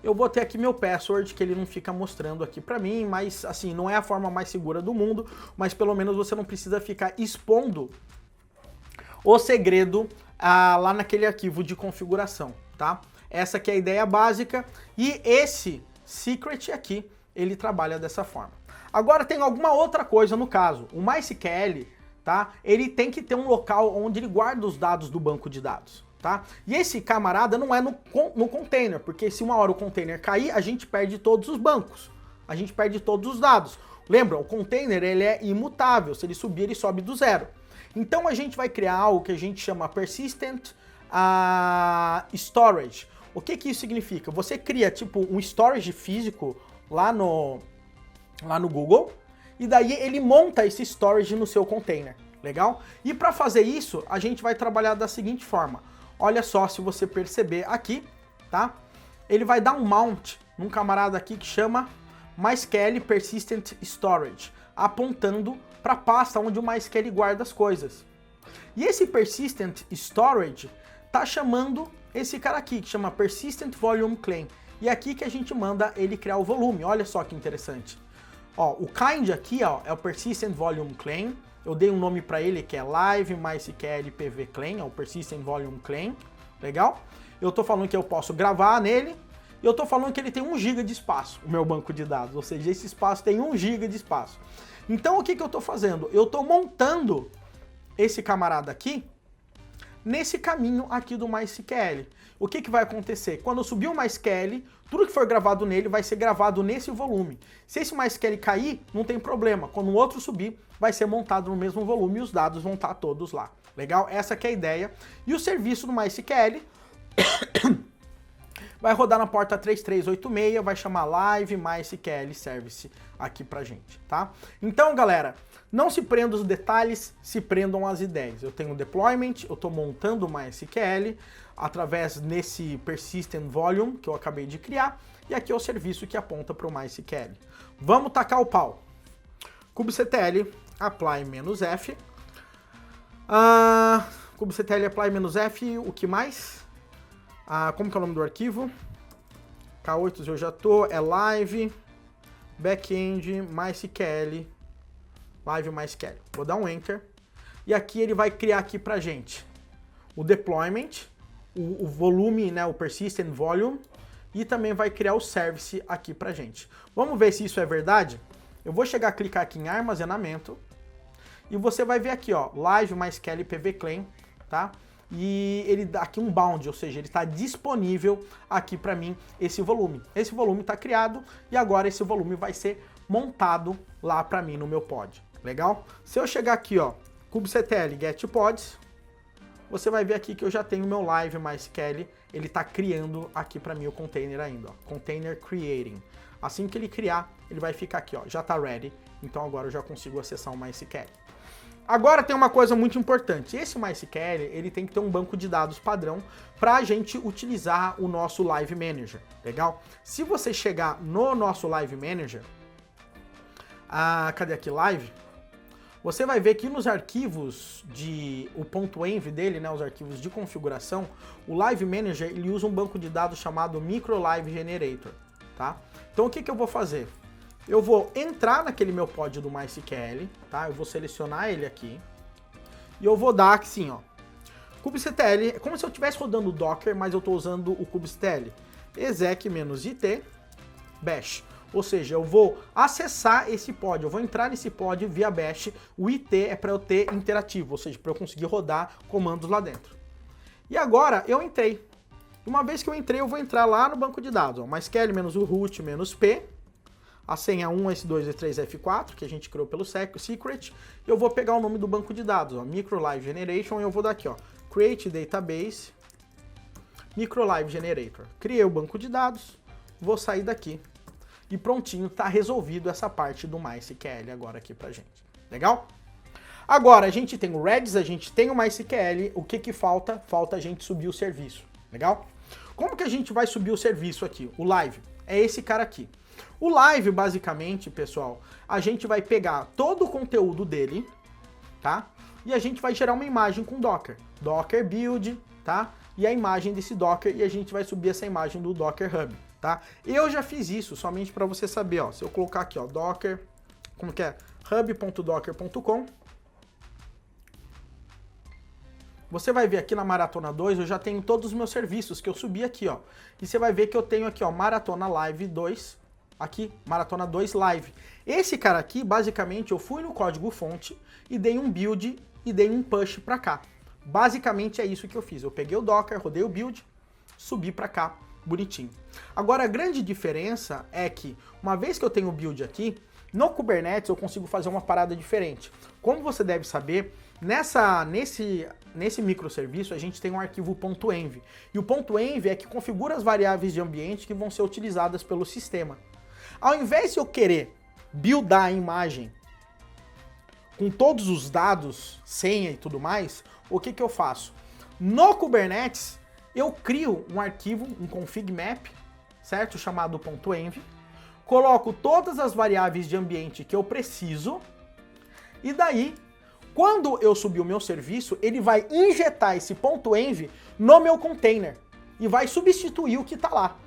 eu vou ter aqui meu password, que ele não fica mostrando aqui pra mim, mas assim, não é a forma mais segura do mundo, mas pelo menos você não precisa ficar expondo o segredo lá naquele arquivo de configuração, tá? Essa aqui é a ideia básica e esse secret aqui, ele trabalha dessa forma. Agora tem alguma outra coisa no caso, o MySQL, tá? Ele tem que ter um local onde ele guarda os dados do banco de dados. Tá? E esse camarada não é no container, porque se uma hora o container cair, a gente perde todos os bancos, a gente perde todos os dados. Lembra, o container ele é imutável, se ele subir, ele sobe do zero. Então a gente vai criar algo que a gente chama Persistent Storage. O que que isso significa? Você cria tipo um storage físico lá no Google, e daí ele monta esse storage no seu container, legal? E para fazer isso, a gente vai trabalhar da seguinte forma. Olha só, se você perceber aqui, tá? Ele vai dar um mount num camarada aqui que chama MySQL Persistent Storage, apontando para a pasta onde o MySQL guarda as coisas. E esse Persistent Storage tá chamando esse cara aqui, que chama Persistent Volume Claim. E é aqui que a gente manda ele criar o volume. Olha só que interessante. Ó, o kind aqui, ó, é o Persistent Volume Claim. Eu dei um nome para ele que é Live MySQL PV Claim, é o Persistent Volume Claim, legal? Eu tô falando que eu posso gravar nele, e eu tô falando que ele tem 1 GB de espaço, o meu banco de dados, ou seja, esse espaço tem 1 GB de espaço. Então o que que eu tô fazendo? Eu tô montando esse camarada aqui nesse caminho aqui do MySQL. O que que vai acontecer? Quando eu subir o MySQL, tudo que for gravado nele vai ser gravado nesse volume. Se esse MySQL cair, não tem problema. Quando o outro subir, vai ser montado no mesmo volume e os dados vão estar todos lá. Legal? Essa que é a ideia. E o serviço do MySQL vai rodar na porta 3386, vai chamar Live MySQL Service aqui pra gente, tá? Então, galera, não se prendam os detalhes, se prendam as ideias. Eu tenho um deployment, eu estou montando o MySQL através desse Persistent Volume que eu acabei de criar, e aqui é o serviço que aponta para o MySQL. Vamos tacar o pau. kubectl apply -f. kubectl apply -f, o que mais? Como que é o nome do arquivo? K8 eu já tô, é live, backend, MySQL, live MySQL. Vou dar um enter. E aqui ele vai criar aqui pra gente o deployment, o volume, né, o persistent volume, e também vai criar o service aqui pra gente. Vamos ver se isso é verdade? Eu vou chegar a clicar aqui em armazenamento, e você vai ver aqui, ó, live MySQL PV Claim, tá? E ele dá aqui um bound, ou seja, ele está disponível aqui para mim esse volume. Esse volume está criado e agora esse volume vai ser montado lá para mim no meu pod. Legal? Se eu chegar aqui, ó, kubectl get pods, você vai ver aqui que eu já tenho meu live MySQL, ele está criando aqui para mim o container ainda, ó, container creating. Assim que ele criar, ele vai ficar aqui, ó, já está ready. Então agora eu já consigo acessar o MySQL. Agora tem uma coisa muito importante, esse MySQL ele tem que ter um banco de dados padrão para a gente utilizar o nosso Live Manager, legal? Se você chegar no nosso Live Manager, cadê aqui Live? Você vai ver que nos arquivos o .env dele, né, os arquivos de configuração, o Live Manager ele usa um banco de dados chamado Micro Live Generator, tá? Então o que que eu vou fazer? eu vou entrar naquele meu pod do MySQL, tá? Eu vou selecionar ele aqui. E eu vou dar assim, ó. kubectl, é como se eu estivesse rodando o Docker, mas eu estou usando o kubectl. exec-it bash. Ou seja, eu vou acessar esse pod, eu vou entrar nesse pod via bash. O it é para eu ter interativo, ou seja, para eu conseguir rodar comandos lá dentro. E agora eu entrei. Uma vez que eu entrei, eu vou entrar lá no banco de dados. Ó, mysql-root-p, a senha 1, S2, S3, F4, que a gente criou pelo secret. Eu vou pegar o nome do banco de dados, ó, microlive generation, e eu vou dar aqui, ó, create database microlive generator. Criei o banco de dados, vou sair daqui. E prontinho, tá resolvido essa parte do MySQL agora aqui pra gente. Legal? Agora, a gente tem o Redis, a gente tem o MySQL, o que que falta? Falta a gente subir o serviço. Legal? Como que a gente vai subir o serviço aqui? O Live. É esse cara aqui. O Live, basicamente, pessoal, a gente vai pegar todo o conteúdo dele, tá? E a gente vai gerar uma imagem com Docker. Docker build, tá? E a imagem desse Docker, e a gente vai subir essa imagem do Docker Hub, tá? Eu já fiz isso, somente para você saber, ó. Se eu colocar aqui, ó, Docker, como que é? hub.docker.com. Você vai ver aqui na Maratona 2, eu já tenho todos os meus serviços que eu subi aqui, ó. E você vai ver que eu tenho aqui, ó, Maratona Live 2, aqui, Maratona 2 Live. Esse cara aqui, basicamente, eu fui no código-fonte e dei um build e dei um push pra cá. Basicamente é isso que eu fiz. Eu peguei o Docker, rodei o build, subi pra cá, bonitinho. Agora, a grande diferença é que, uma vez que eu tenho o build aqui, no Kubernetes eu consigo fazer uma parada diferente. Como você deve saber, nesse microserviço a gente tem um arquivo .env. E o .env é que configura as variáveis de ambiente que vão ser utilizadas pelo sistema. Ao invés de eu querer buildar a imagem com todos os dados, senha e tudo mais, o que que eu faço? No Kubernetes, eu crio um arquivo, um config map, certo? Chamado .env. Coloco todas as variáveis de ambiente que eu preciso e daí, quando eu subir o meu serviço, ele vai injetar esse .env no meu container e vai substituir o que está lá.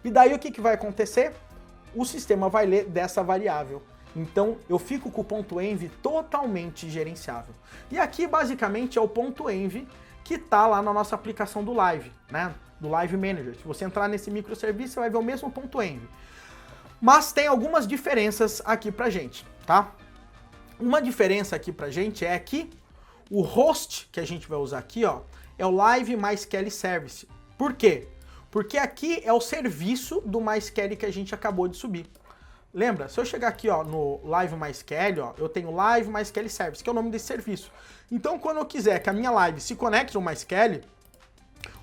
E daí o que que vai acontecer? O sistema vai ler dessa variável. Então eu fico com o .env totalmente gerenciável. E aqui basicamente é o .env que está lá na nossa aplicação do Live, né? Do Live Manager. Se você entrar nesse microserviço, você vai ver o mesmo .env. Mas tem algumas diferenças aqui pra gente, tá? Uma diferença aqui pra gente é que o host que a gente vai usar aqui, ó, é o Live MySQL Service. Por quê? Porque aqui é o serviço do MySQL que a gente acabou de subir. Lembra? Se eu chegar aqui, ó, no Live MySQL, ó, eu tenho Live MySQL Service, que é o nome desse serviço. Então, quando eu quiser que a minha live se conecte ao MySQL,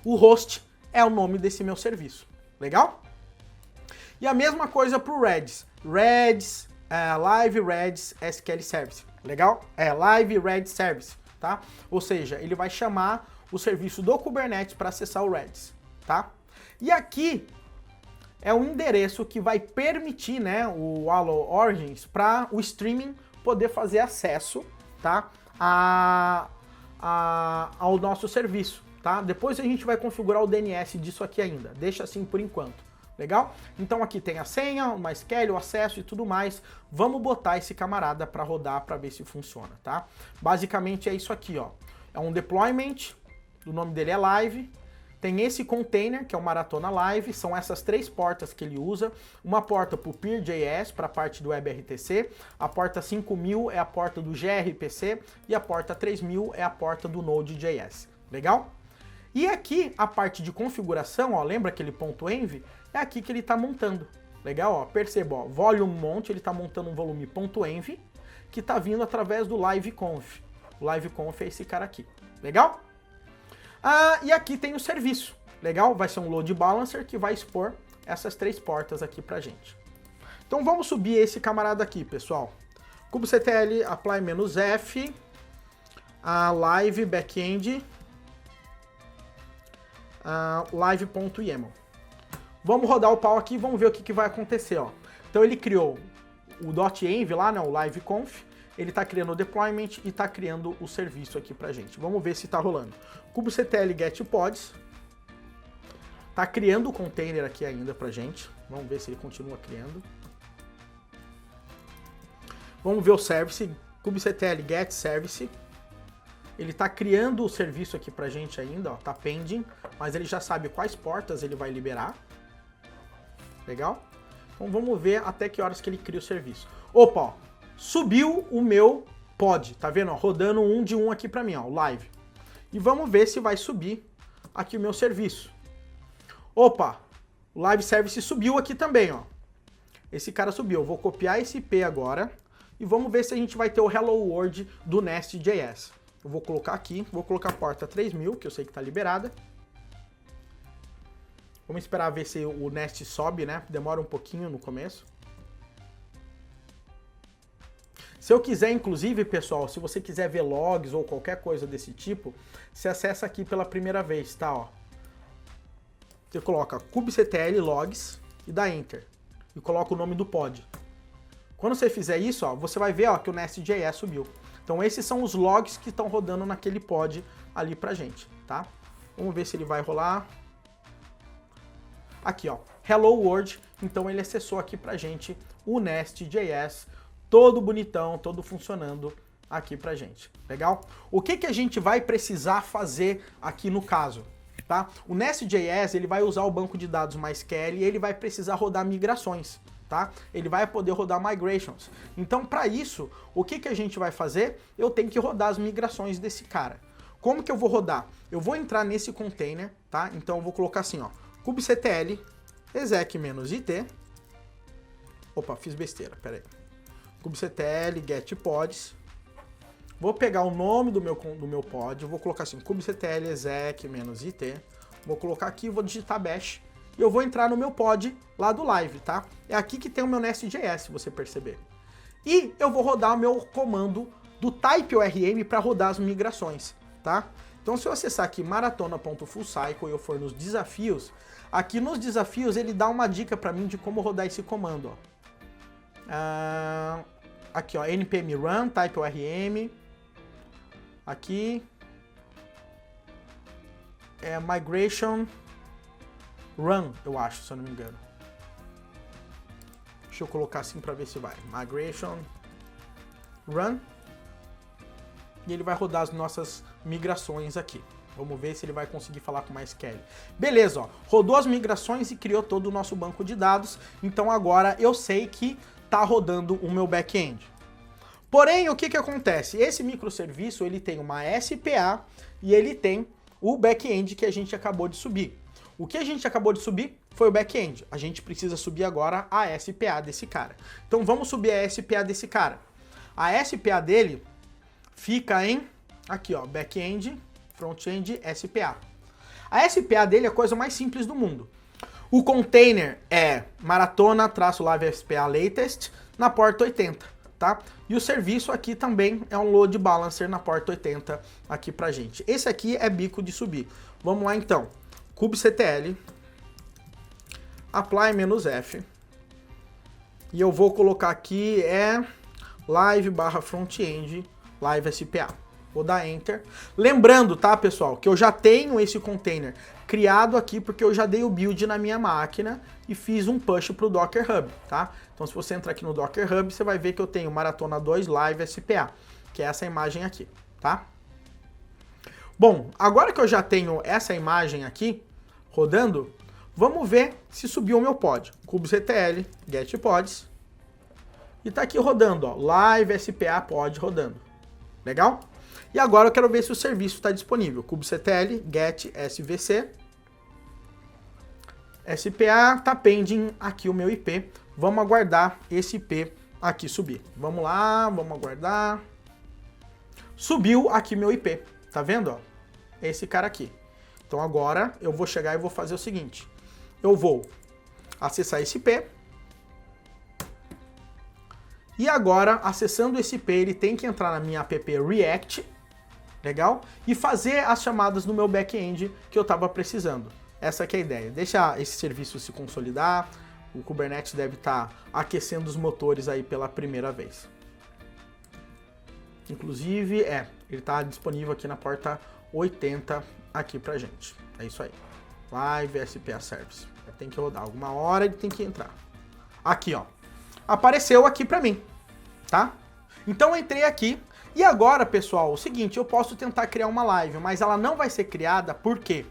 o host é o nome desse meu serviço. Legal? E a mesma coisa para o Redis. Redis, Live Redis SQL Service. Legal? É Live Redis Service, tá? Ou seja, ele vai chamar o serviço do Kubernetes para acessar o Redis, tá? E aqui é o endereço que vai permitir, né, o Allo Origins para o streaming poder fazer acesso, tá, ao nosso serviço, tá? Depois a gente vai configurar o DNS disso aqui ainda, deixa assim por enquanto, legal? Então aqui tem a senha, o MySQL, o acesso e tudo mais. Vamos botar esse camarada para rodar para ver se funciona, tá? Basicamente é isso aqui, ó. É um deployment, o nome dele é Live. Tem esse container, que é o Maratona Live, são essas três portas que ele usa. Uma porta para o PeerJS, para a parte do WebRTC, a porta 5000 é a porta do gRPC e a porta 3000 é a porta do Node.js. Legal? E aqui a parte de configuração, ó, lembra aquele .env? É aqui que ele está montando. Legal? Ó, perceba, ó, volume mount, ele está montando um volume .env que está vindo através do liveconf. O liveconf é esse cara aqui. Legal? E aqui tem o serviço, legal? Vai ser um load balancer que vai expor essas três portas aqui pra gente. Então vamos subir esse camarada aqui, pessoal. kubectl apply-f, live backend, live.yaml. Vamos rodar o pau aqui e vamos ver o que vai acontecer, ó. Então ele criou o .env lá, né, o liveconf. Ele está criando o deployment e está criando o serviço aqui pra gente. Vamos ver se está rolando. kubectl get pods. Está criando o container aqui ainda pra gente. Vamos ver se ele continua criando. Vamos ver o service, kubectl get service. Ele está criando o serviço aqui pra gente ainda, ó, tá pending, mas ele já sabe quais portas ele vai liberar. Legal? Então vamos ver até que horas que ele cria o serviço. Opa, ó, subiu o meu pod, tá vendo? Ó, rodando um de um aqui pra mim, ó, live. E vamos ver se vai subir aqui o meu serviço. Opa, o live service subiu aqui também, ó. Esse cara subiu. Eu vou copiar esse IP agora e vamos ver se a gente vai ter o Hello World do Nest.js. Eu vou colocar aqui, vou colocar a porta 3000, que eu sei que está liberada. Vamos esperar ver se o Nest sobe, né? Demora um pouquinho no começo. Se eu quiser, inclusive, pessoal, se você quiser ver logs ou qualquer coisa desse tipo, você acessa aqui pela primeira vez, tá? Ó. Você coloca kubectl logs e dá Enter. E coloca o nome do pod. Quando você fizer isso, ó, você vai ver ó, que o Nest.js subiu. Então esses são os logs que estão rodando naquele pod ali pra gente, tá? Vamos ver se ele vai rolar. Aqui, ó, Hello World. Então ele acessou aqui pra gente o Nest.js, todo bonitão, todo funcionando aqui pra gente. Legal? O que que a gente vai precisar fazer aqui no caso? Tá? O Nest.js ele vai usar o banco de dados MySQL e ele vai precisar rodar migrações, tá? Ele vai poder rodar migrations. Então, para isso, o que que a gente vai fazer? Eu tenho que rodar as migrações desse cara. Como que eu vou rodar? Eu vou entrar nesse container, tá? Então eu vou colocar assim, ó, kubectl exec-it. Opa, fiz besteira, pera aí. Kubectl get pods. Vou pegar o nome do meu pod, eu vou colocar assim, kubectl exec-it, vou colocar aqui, vou digitar bash, e eu vou entrar no meu pod lá do live, tá? É aqui que tem o meu Nest.js, se você perceber. E eu vou rodar o meu comando do type-orm para rodar as migrações, tá? Então se eu acessar aqui maratona.fullcycle e eu for nos desafios, aqui nos desafios ele dá uma dica para mim de como rodar esse comando, ó. Aqui, ó, npm run, type-orm. Aqui é migration run, eu acho, se eu não me engano. Deixa eu colocar assim para ver se vai. Migration run. E ele vai rodar as nossas migrações aqui. Vamos ver se ele vai conseguir falar com MySQL. Beleza, ó. Rodou as migrações e criou todo o nosso banco de dados. Então agora eu sei que tá rodando o meu back-end. Porém, o que que acontece? Esse microserviço, ele tem uma SPA e ele tem o back-end que a gente acabou de subir. O que a gente acabou de subir foi o back-end. A gente precisa subir agora a SPA desse cara. Então vamos subir a SPA desse cara. A SPA dele fica em, aqui ó, back-end, front-end, SPA. A SPA dele é a coisa mais simples do mundo. O container é maratona-live SPA latest na porta 80. Tá? E o serviço aqui também é um load balancer na porta 80 aqui pra gente. Esse aqui é bico de subir. Vamos lá então. kubectl apply-f e eu vou colocar aqui live/frontend live SPA. Vou dar enter. Lembrando, tá, pessoal, que eu já tenho esse container criado aqui porque eu já dei o build na minha máquina e fiz um push pro Docker Hub, tá? Então se você entrar aqui no Docker Hub, você vai ver que eu tenho Maratona 2 Live SPA, que é essa imagem aqui, tá? Bom, agora que eu já tenho essa imagem aqui rodando, vamos ver se subiu o meu pod. kubectl get pods e tá aqui rodando, ó, Live SPA pod rodando. Legal? E agora eu quero ver se o serviço está disponível. kubectl get svc. SPA tá pending aqui o meu IP. Vamos aguardar esse IP aqui subir. Vamos lá, vamos aguardar. Subiu aqui meu IP. Tá vendo? Ó? Esse cara aqui. Então agora eu vou chegar e vou fazer o seguinte. Eu vou acessar esse IP. E agora, acessando esse IP, ele tem que entrar na minha app React, legal? E fazer as chamadas no meu back-end que eu estava precisando. Essa aqui é a ideia. Deixa esse serviço se consolidar. O Kubernetes deve estar aquecendo os motores aí pela primeira vez. Inclusive, ele está disponível aqui na porta 80 aqui pra gente. É isso aí. Live SPA Service. Tem que rodar. Alguma hora ele tem que entrar. Aqui, ó. Apareceu aqui pra mim, tá? Então eu entrei aqui e agora, pessoal, o seguinte, eu posso tentar criar uma live, mas ela não vai ser criada, por quê?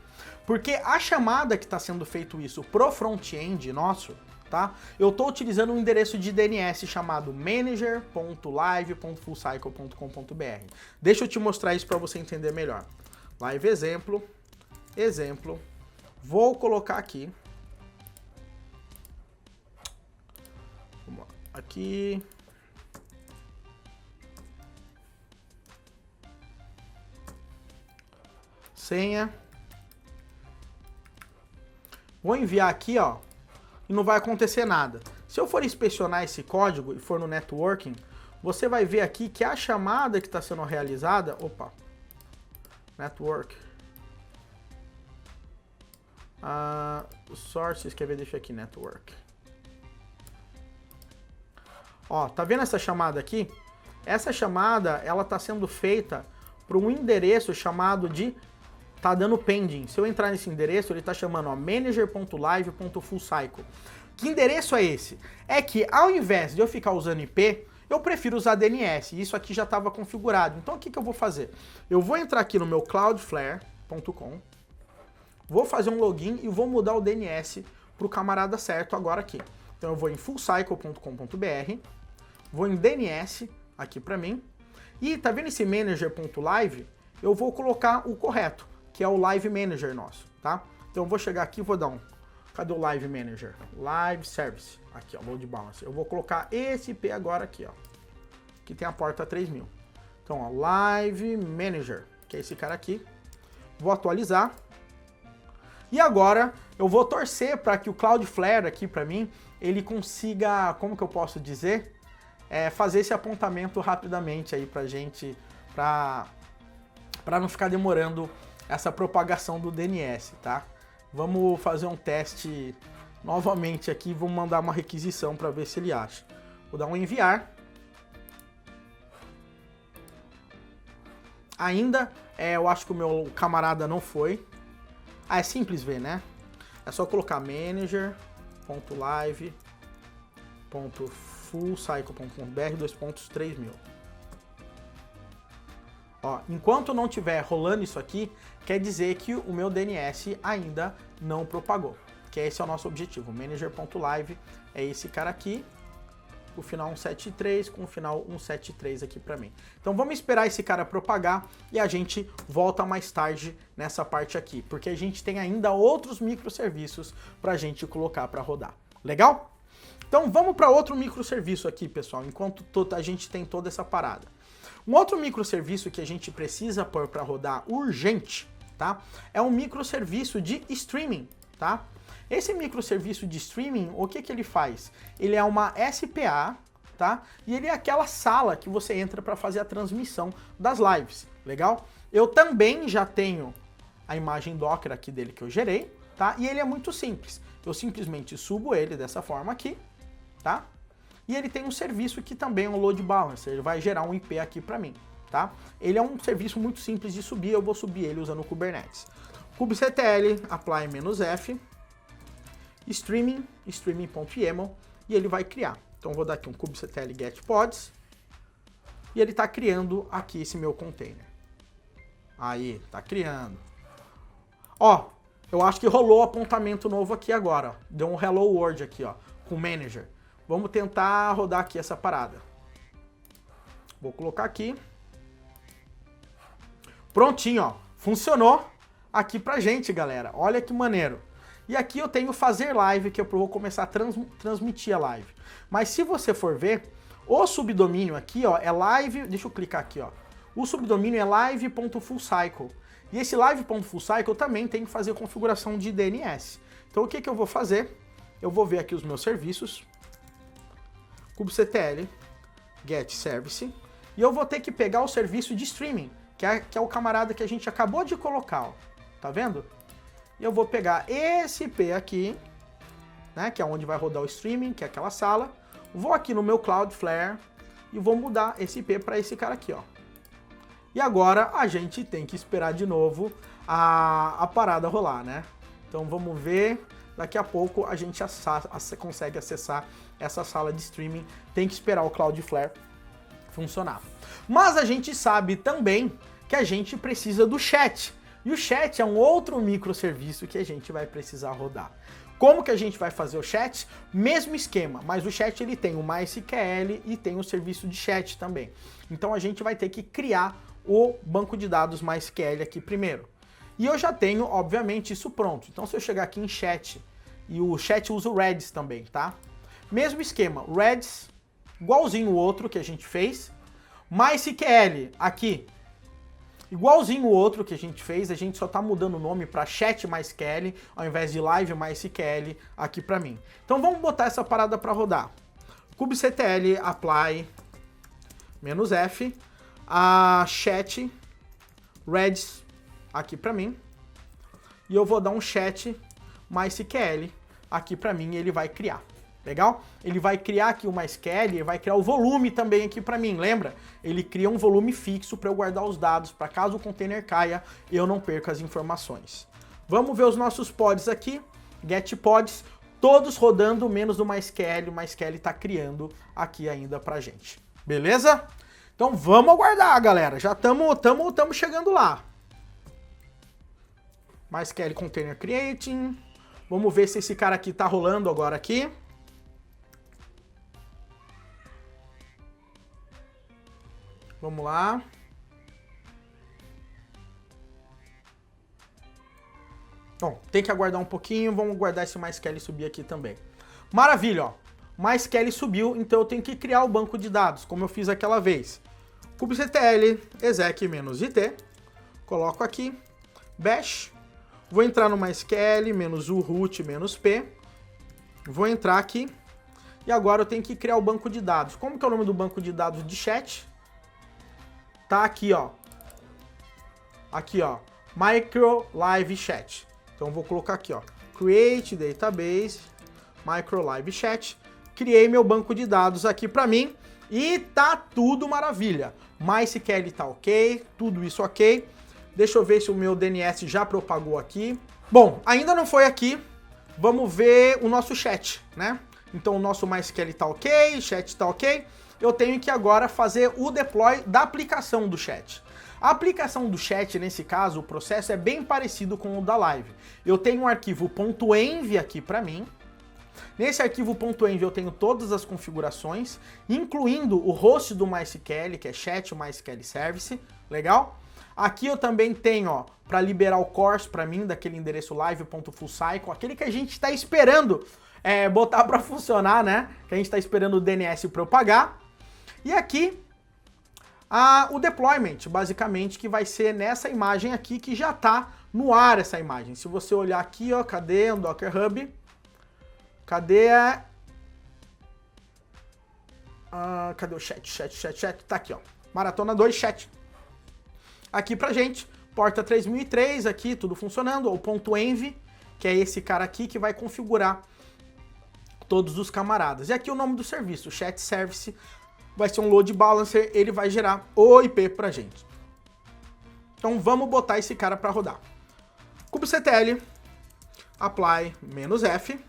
Porque a chamada que está sendo feito isso pro front-end nosso, tá? Eu estou utilizando um endereço de DNS chamado manager.live.fullcycle.com.br. Deixa eu te mostrar isso para você entender melhor. Live exemplo, vou colocar aqui. Vamos lá, aqui. Senha. Vou enviar aqui, ó, e não vai acontecer nada. Se eu for inspecionar esse código e for no networking, você vai ver aqui que a chamada que está sendo realizada, opa, network, sources, quer ver, deixa aqui, network. Ó, tá vendo essa chamada aqui? Essa chamada, ela está sendo feita para um endereço chamado de tá dando pending. Se eu entrar nesse endereço, ele tá chamando manager.live.fullcycle. Que endereço é esse? É que ao invés de eu ficar usando IP, eu prefiro usar DNS. Isso aqui já estava configurado. Então o que eu vou fazer? Eu vou entrar aqui no meu cloudflare.com, vou fazer um login e vou mudar o DNS para o camarada certo agora aqui. Então eu vou em fullcycle.com.br, vou em DNS aqui para mim, e tá vendo esse manager.live? Eu vou colocar o correto, que é o Live Manager nosso, tá? Então eu vou chegar aqui e vou dar um... Cadê o Live Manager? Live Service. Aqui, ó, Load Balancer. Eu vou colocar esse IP agora aqui, ó. Que tem a porta 3000. Então, ó, Live Manager, que é esse cara aqui. Vou atualizar. E agora eu vou torcer para que o Cloudflare aqui para mim, ele consiga, como que eu posso dizer? Fazer esse apontamento rapidamente aí pra gente, pra não ficar demorando essa propagação do DNS, tá? Vamos fazer um teste novamente aqui, vamos mandar uma requisição para ver se ele acha. Vou dar um enviar. Ainda, eu acho que o meu camarada não foi. É simples ver, né? É só colocar manager.live.fullcycle.br 2.3000. Ó, enquanto não tiver rolando isso aqui, quer dizer que o meu DNS ainda não propagou. Que esse é o nosso objetivo. Manager.live é esse cara aqui, o final 173 com o final 173 aqui para mim. Então vamos esperar esse cara propagar e a gente volta mais tarde nessa parte aqui, porque a gente tem ainda outros microserviços para a gente colocar para rodar. Legal? Então vamos para outro microserviço aqui, pessoal, enquanto a gente tem toda essa parada. Um outro microserviço que a gente precisa pôr para rodar urgente, tá? É um microserviço de streaming, tá? Esse microserviço de streaming, o que ele faz? Ele é uma SPA, tá? E ele é aquela sala que você entra para fazer a transmissão das lives, legal? Eu também já tenho a imagem Docker aqui dele que eu gerei, tá? E ele é muito simples. Eu simplesmente subo ele dessa forma aqui, tá? E ele tem um serviço que também é um load balancer, ele vai gerar um IP aqui para mim, tá? Ele é um serviço muito simples de subir, eu vou subir ele usando o Kubernetes. kubectl apply -f streaming.yaml e ele vai criar. Então eu vou dar aqui um kubectl get pods e ele está criando aqui esse meu container. Aí, tá criando. Ó, eu acho que rolou apontamento novo aqui agora, ó. Deu um hello world aqui, ó, com o manager. Vamos tentar rodar aqui essa parada. Vou colocar aqui. Prontinho, ó. Funcionou aqui pra gente, galera. Olha que maneiro. E aqui eu tenho fazer live, que eu vou começar a transmitir a live. Mas se você for ver, o subdomínio aqui, ó, é live... Deixa eu clicar aqui, ó. O subdomínio é live.fullcycle. E esse live.fullcycle também tem que fazer configuração de DNS. Então o que eu vou fazer? Eu vou ver aqui os meus serviços. kubectl get service. E eu vou ter que pegar o serviço de streaming, que é o camarada que a gente acabou de colocar, ó. Tá vendo? E eu vou pegar esse IP aqui, né, que é onde vai rodar o streaming, que é aquela sala. Vou aqui no meu Cloudflare e vou mudar esse IP para esse cara aqui, ó. E agora a gente tem que esperar de novo a parada rolar, né? Então vamos ver, daqui a pouco a gente consegue acessar essa sala de streaming. Tem que esperar o Cloudflare funcionar. Mas a gente sabe também que a gente precisa do chat. E o chat é um outro microserviço que a gente vai precisar rodar. Como que a gente vai fazer o chat? Mesmo esquema, mas o chat ele tem o MySQL e tem o serviço de chat também. Então a gente vai ter que criar o banco de dados MySQL aqui primeiro. E eu já tenho, obviamente, isso pronto. Então se eu chegar aqui em chat, e o chat usa o Redis também, tá? Mesmo esquema, Redis, igualzinho o outro que a gente fez. MySQL aqui, igualzinho o outro que a gente fez, a gente só tá mudando o nome para Chat MySQL, ao invés de Live MySQL aqui para mim. Então vamos botar essa parada para rodar. kubectl apply -f, a Chat Redis aqui para mim, e eu vou dar um Chat MySQL aqui para mim e ele vai criar. Legal? Ele vai criar aqui o MySQL, ele vai criar o volume também aqui para mim, lembra? Ele cria um volume fixo para eu guardar os dados, para caso o container caia, eu não perca as informações. Vamos ver os nossos pods aqui, get pods, todos rodando, menos do MySQL, o MySQL está criando aqui ainda pra gente. Beleza? Então vamos aguardar, galera, já estamos chegando lá. MySQL Container Creating, vamos ver se esse cara aqui tá rolando agora aqui. Vamos lá. Bom, tem que aguardar um pouquinho, vamos guardar esse MySQL subir aqui também. Maravilha, ó. MySQL subiu, então eu tenho que criar o banco de dados, como eu fiz aquela vez. kubectl exec-it, coloco aqui, bash, vou entrar no MySQL, -u root -p, vou entrar aqui, e agora eu tenho que criar o banco de dados. Como que é o nome do banco de dados de chat? Tá aqui, ó. Aqui, ó. Micro Live Chat. Então, eu vou colocar aqui, ó. Create Database, Micro Live Chat. Criei meu banco de dados aqui pra mim. E tá tudo maravilha. MySQL tá ok, tudo isso ok. Deixa eu ver se o meu DNS já propagou aqui. Bom, ainda não foi aqui. Vamos ver o nosso chat, né? Então, o nosso MySQL tá ok, chat tá ok. Eu tenho que agora fazer o deploy da aplicação do chat. A aplicação do chat, nesse caso, o processo é bem parecido com o da live. Eu tenho um arquivo .env aqui para mim. Nesse arquivo .env eu tenho todas as configurações, incluindo o host do MySQL, que é Chat MySQL Service, legal? Aqui eu também tenho, ó, para liberar o course para mim, daquele endereço live.fullcycle, aquele que a gente está esperando botar para funcionar, né? Que a gente está esperando o DNS propagar. E aqui, o deployment, basicamente, que vai ser nessa imagem aqui, que já está no ar essa imagem. Se você olhar aqui, ó, cadê o Docker Hub? Cadê cadê o chat? Tá aqui, ó. Maratona 2 chat. Aqui pra gente, porta 3003, aqui, tudo funcionando. O .env, que é esse cara aqui que vai configurar todos os camaradas. E aqui o nome do serviço, Chat Service, vai ser um load balancer, ele vai gerar o IP pra gente. Então vamos botar esse cara para rodar. kubectl apply -f,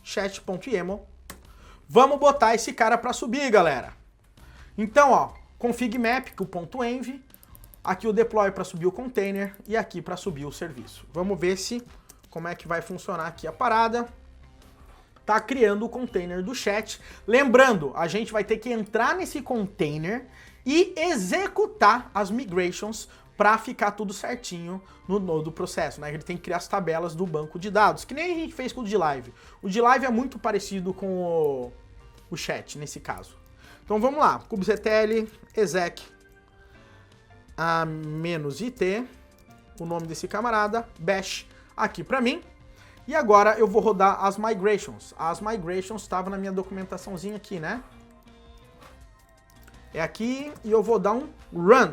chat.yaml. Vamos botar esse cara para subir, galera. Então, ó, config map, que o .env, aqui o deploy para subir o container e aqui para subir o serviço. Vamos ver como é que vai funcionar aqui a parada. Tá criando o container do chat. Lembrando, a gente vai ter que entrar nesse container e executar as migrations para ficar tudo certinho no processo, né? Ele tem que criar as tabelas do banco de dados, que nem a gente fez com o de live. O de live é muito parecido com o chat, nesse caso. Então vamos lá, kubectl exec -it, o nome desse camarada, bash aqui para mim. E agora eu vou rodar as migrations. As migrations estavam na minha documentaçãozinha aqui, né? É aqui e eu vou dar um run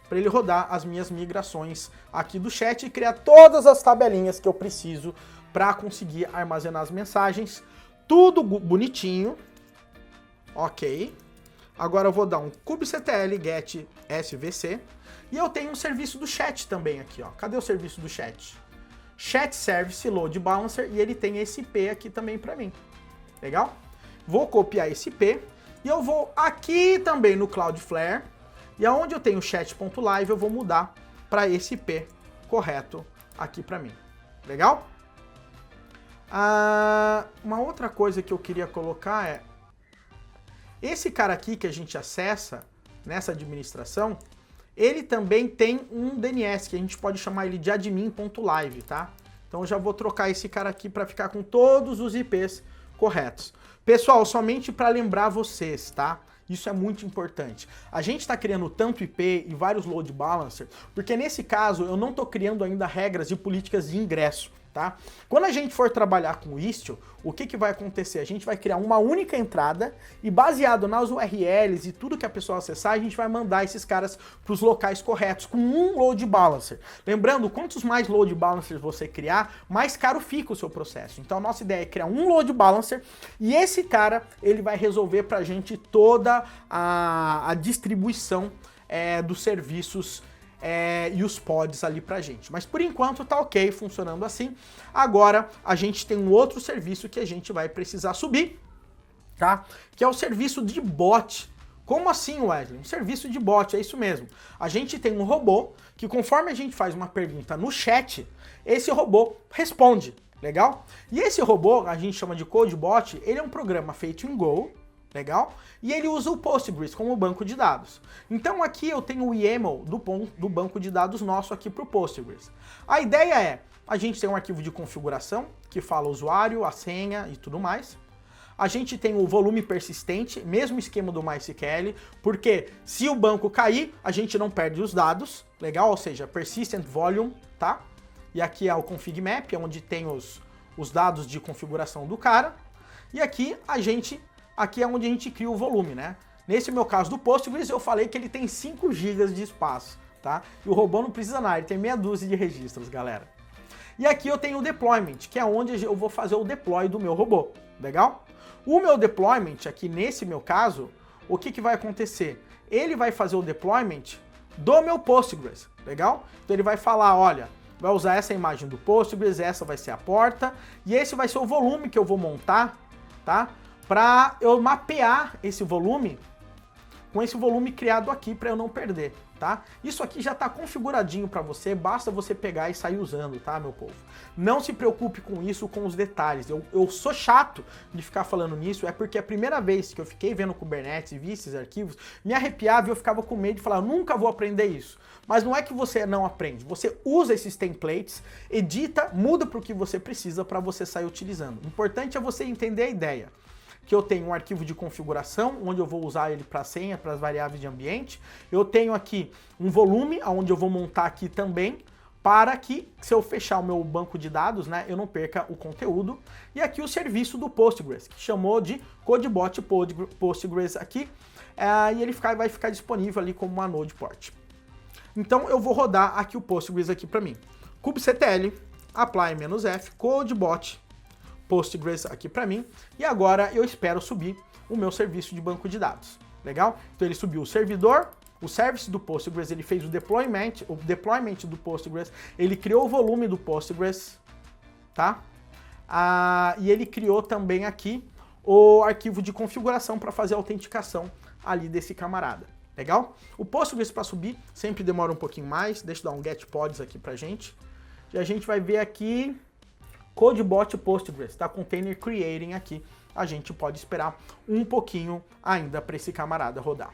para ele rodar as minhas migrações aqui do chat e criar todas as tabelinhas que eu preciso para conseguir armazenar as mensagens. Tudo bonitinho. Ok. Agora eu vou dar um kubectl get svc e eu tenho um serviço do chat também aqui, ó. Cadê o serviço do chat? Chat Service Load Balancer, e ele tem esse IP aqui também para mim. Legal? Vou copiar esse IP E eu vou aqui também no Cloudflare, e aonde eu tenho chat.live, eu vou mudar para esse IP correto aqui para mim. Legal? Uma outra coisa que eu queria colocar é, esse cara aqui que a gente acessa nessa administração, ele também tem um DNS, que a gente pode chamar ele de admin.live, tá? Então eu já vou trocar esse cara aqui para ficar com todos os IPs corretos. Pessoal, somente para lembrar vocês, tá? Isso é muito importante. A gente está criando tanto IP e vários load balancer, porque nesse caso eu não estou criando ainda regras e políticas de ingresso, tá? Quando a gente for trabalhar com o Istio, o que vai acontecer? A gente vai criar uma única entrada e baseado nas URLs e tudo que a pessoa acessar, a gente vai mandar esses caras para os locais corretos com um load balancer. Lembrando, quantos mais load balancers você criar, mais caro fica o seu processo. Então a nossa ideia é criar um load balancer e esse cara, ele vai resolver para a gente toda a distribuição dos serviços e os pods ali pra gente. Mas por enquanto tá ok, funcionando assim. Agora a gente tem um outro serviço que a gente vai precisar subir, tá? Que é o serviço de bot. Como assim, Wesley? Um serviço de bot, é isso mesmo. A gente tem um robô que conforme a gente faz uma pergunta no chat, esse robô responde, legal? E esse robô, a gente chama de CodeBot, ele é um programa feito em Go, legal? E ele usa o Postgres como banco de dados. Então aqui eu tenho o YAML do banco de dados nosso aqui para o Postgres. A ideia é, a gente tem um arquivo de configuração que fala o usuário, a senha e tudo mais. A gente tem o volume persistente, mesmo esquema do MySQL, porque se o banco cair, a gente não perde os dados, legal? Ou seja, persistent volume, tá? E aqui é o config map, onde tem os dados de configuração do cara. E aqui aqui é onde a gente cria o volume, né? Nesse meu caso do Postgres, eu falei que ele tem 5 GB de espaço, tá? E o robô não precisa nada, ele tem meia dúzia de registros, galera. E aqui eu tenho o deployment, que é onde eu vou fazer o deploy do meu robô, legal? O meu deployment, aqui nesse meu caso, o que vai acontecer? Ele vai fazer o deployment do meu Postgres, legal? Então ele vai falar, olha, vai usar essa imagem do Postgres, essa vai ser a porta, e esse vai ser o volume que eu vou montar, tá? Para eu mapear esse volume com esse volume criado aqui para eu não perder, tá? Isso aqui já está configuradinho para você, basta você pegar e sair usando, tá, meu povo? Não se preocupe com isso, com os detalhes. Eu sou chato de ficar falando nisso, é porque a primeira vez que eu fiquei vendo Kubernetes e vi esses arquivos, me arrepiava e eu ficava com medo de falar, eu nunca vou aprender isso. Mas não é que você não aprende, você usa esses templates, edita, muda para o que você precisa para você sair utilizando. O importante é você entender a ideia. Que eu tenho um arquivo de configuração, onde eu vou usar ele para senha, para as variáveis de ambiente. Eu tenho aqui um volume, onde eu vou montar aqui também, para que, se eu fechar o meu banco de dados, né, eu não perca o conteúdo. E aqui o serviço do Postgres, que chamou de CodeBot Postgres aqui, e ele vai ficar disponível ali como uma node port. Então eu vou rodar aqui o Postgres aqui para mim. kubectl, apply-f, CodeBot Postgres aqui para mim, e agora eu espero subir o meu serviço de banco de dados, legal? Então ele subiu o servidor, o service do Postgres, ele fez o deployment do Postgres, ele criou o volume do Postgres, tá? E ele criou também aqui o arquivo de configuração para fazer a autenticação ali desse camarada, legal? O Postgres para subir sempre demora um pouquinho mais, deixa eu dar um get pods aqui pra gente, e a gente vai ver aqui CodeBot Postgres, tá? Container Creating aqui. A gente pode esperar um pouquinho ainda para esse camarada rodar.